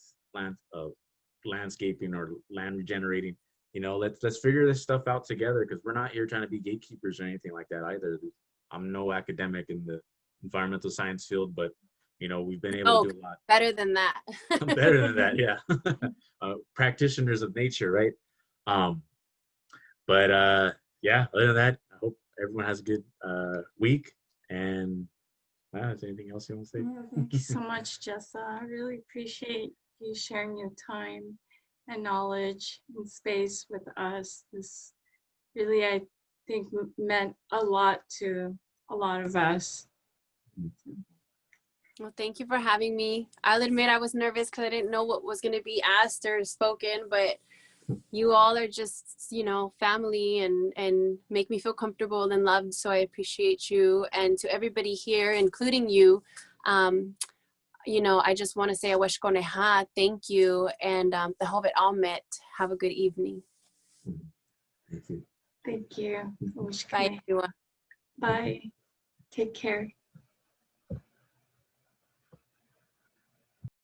Speaker 1: landscaping or land regenerating, let's figure this stuff out together, because we're not here trying to be gatekeepers or anything like that either. I'm no academic in the environmental science field, but we've been able to do a lot.
Speaker 2: Better than that.
Speaker 1: Better than that, yeah. Practitioners of nature, right? Yeah, other than that, I hope everyone has a good week. And is there anything else you want to say?
Speaker 3: Thank you so much, Jessa. I really appreciate you sharing your time and knowledge and space with us. This really, I think, meant a lot to a lot of us.
Speaker 2: Well, thank you for having me. I'll admit I was nervous because I didn't know what was going to be asked or spoken, but you all are just, you know, family and make me feel comfortable and loved. So I appreciate you. And to everybody here, including you, you know, I just want to say awashkoneha, thank you. And the Hobbit Almet, have a good evening.
Speaker 1: Thank you.
Speaker 3: Thank you.
Speaker 2: Bye, everyone.
Speaker 3: Bye. Take care.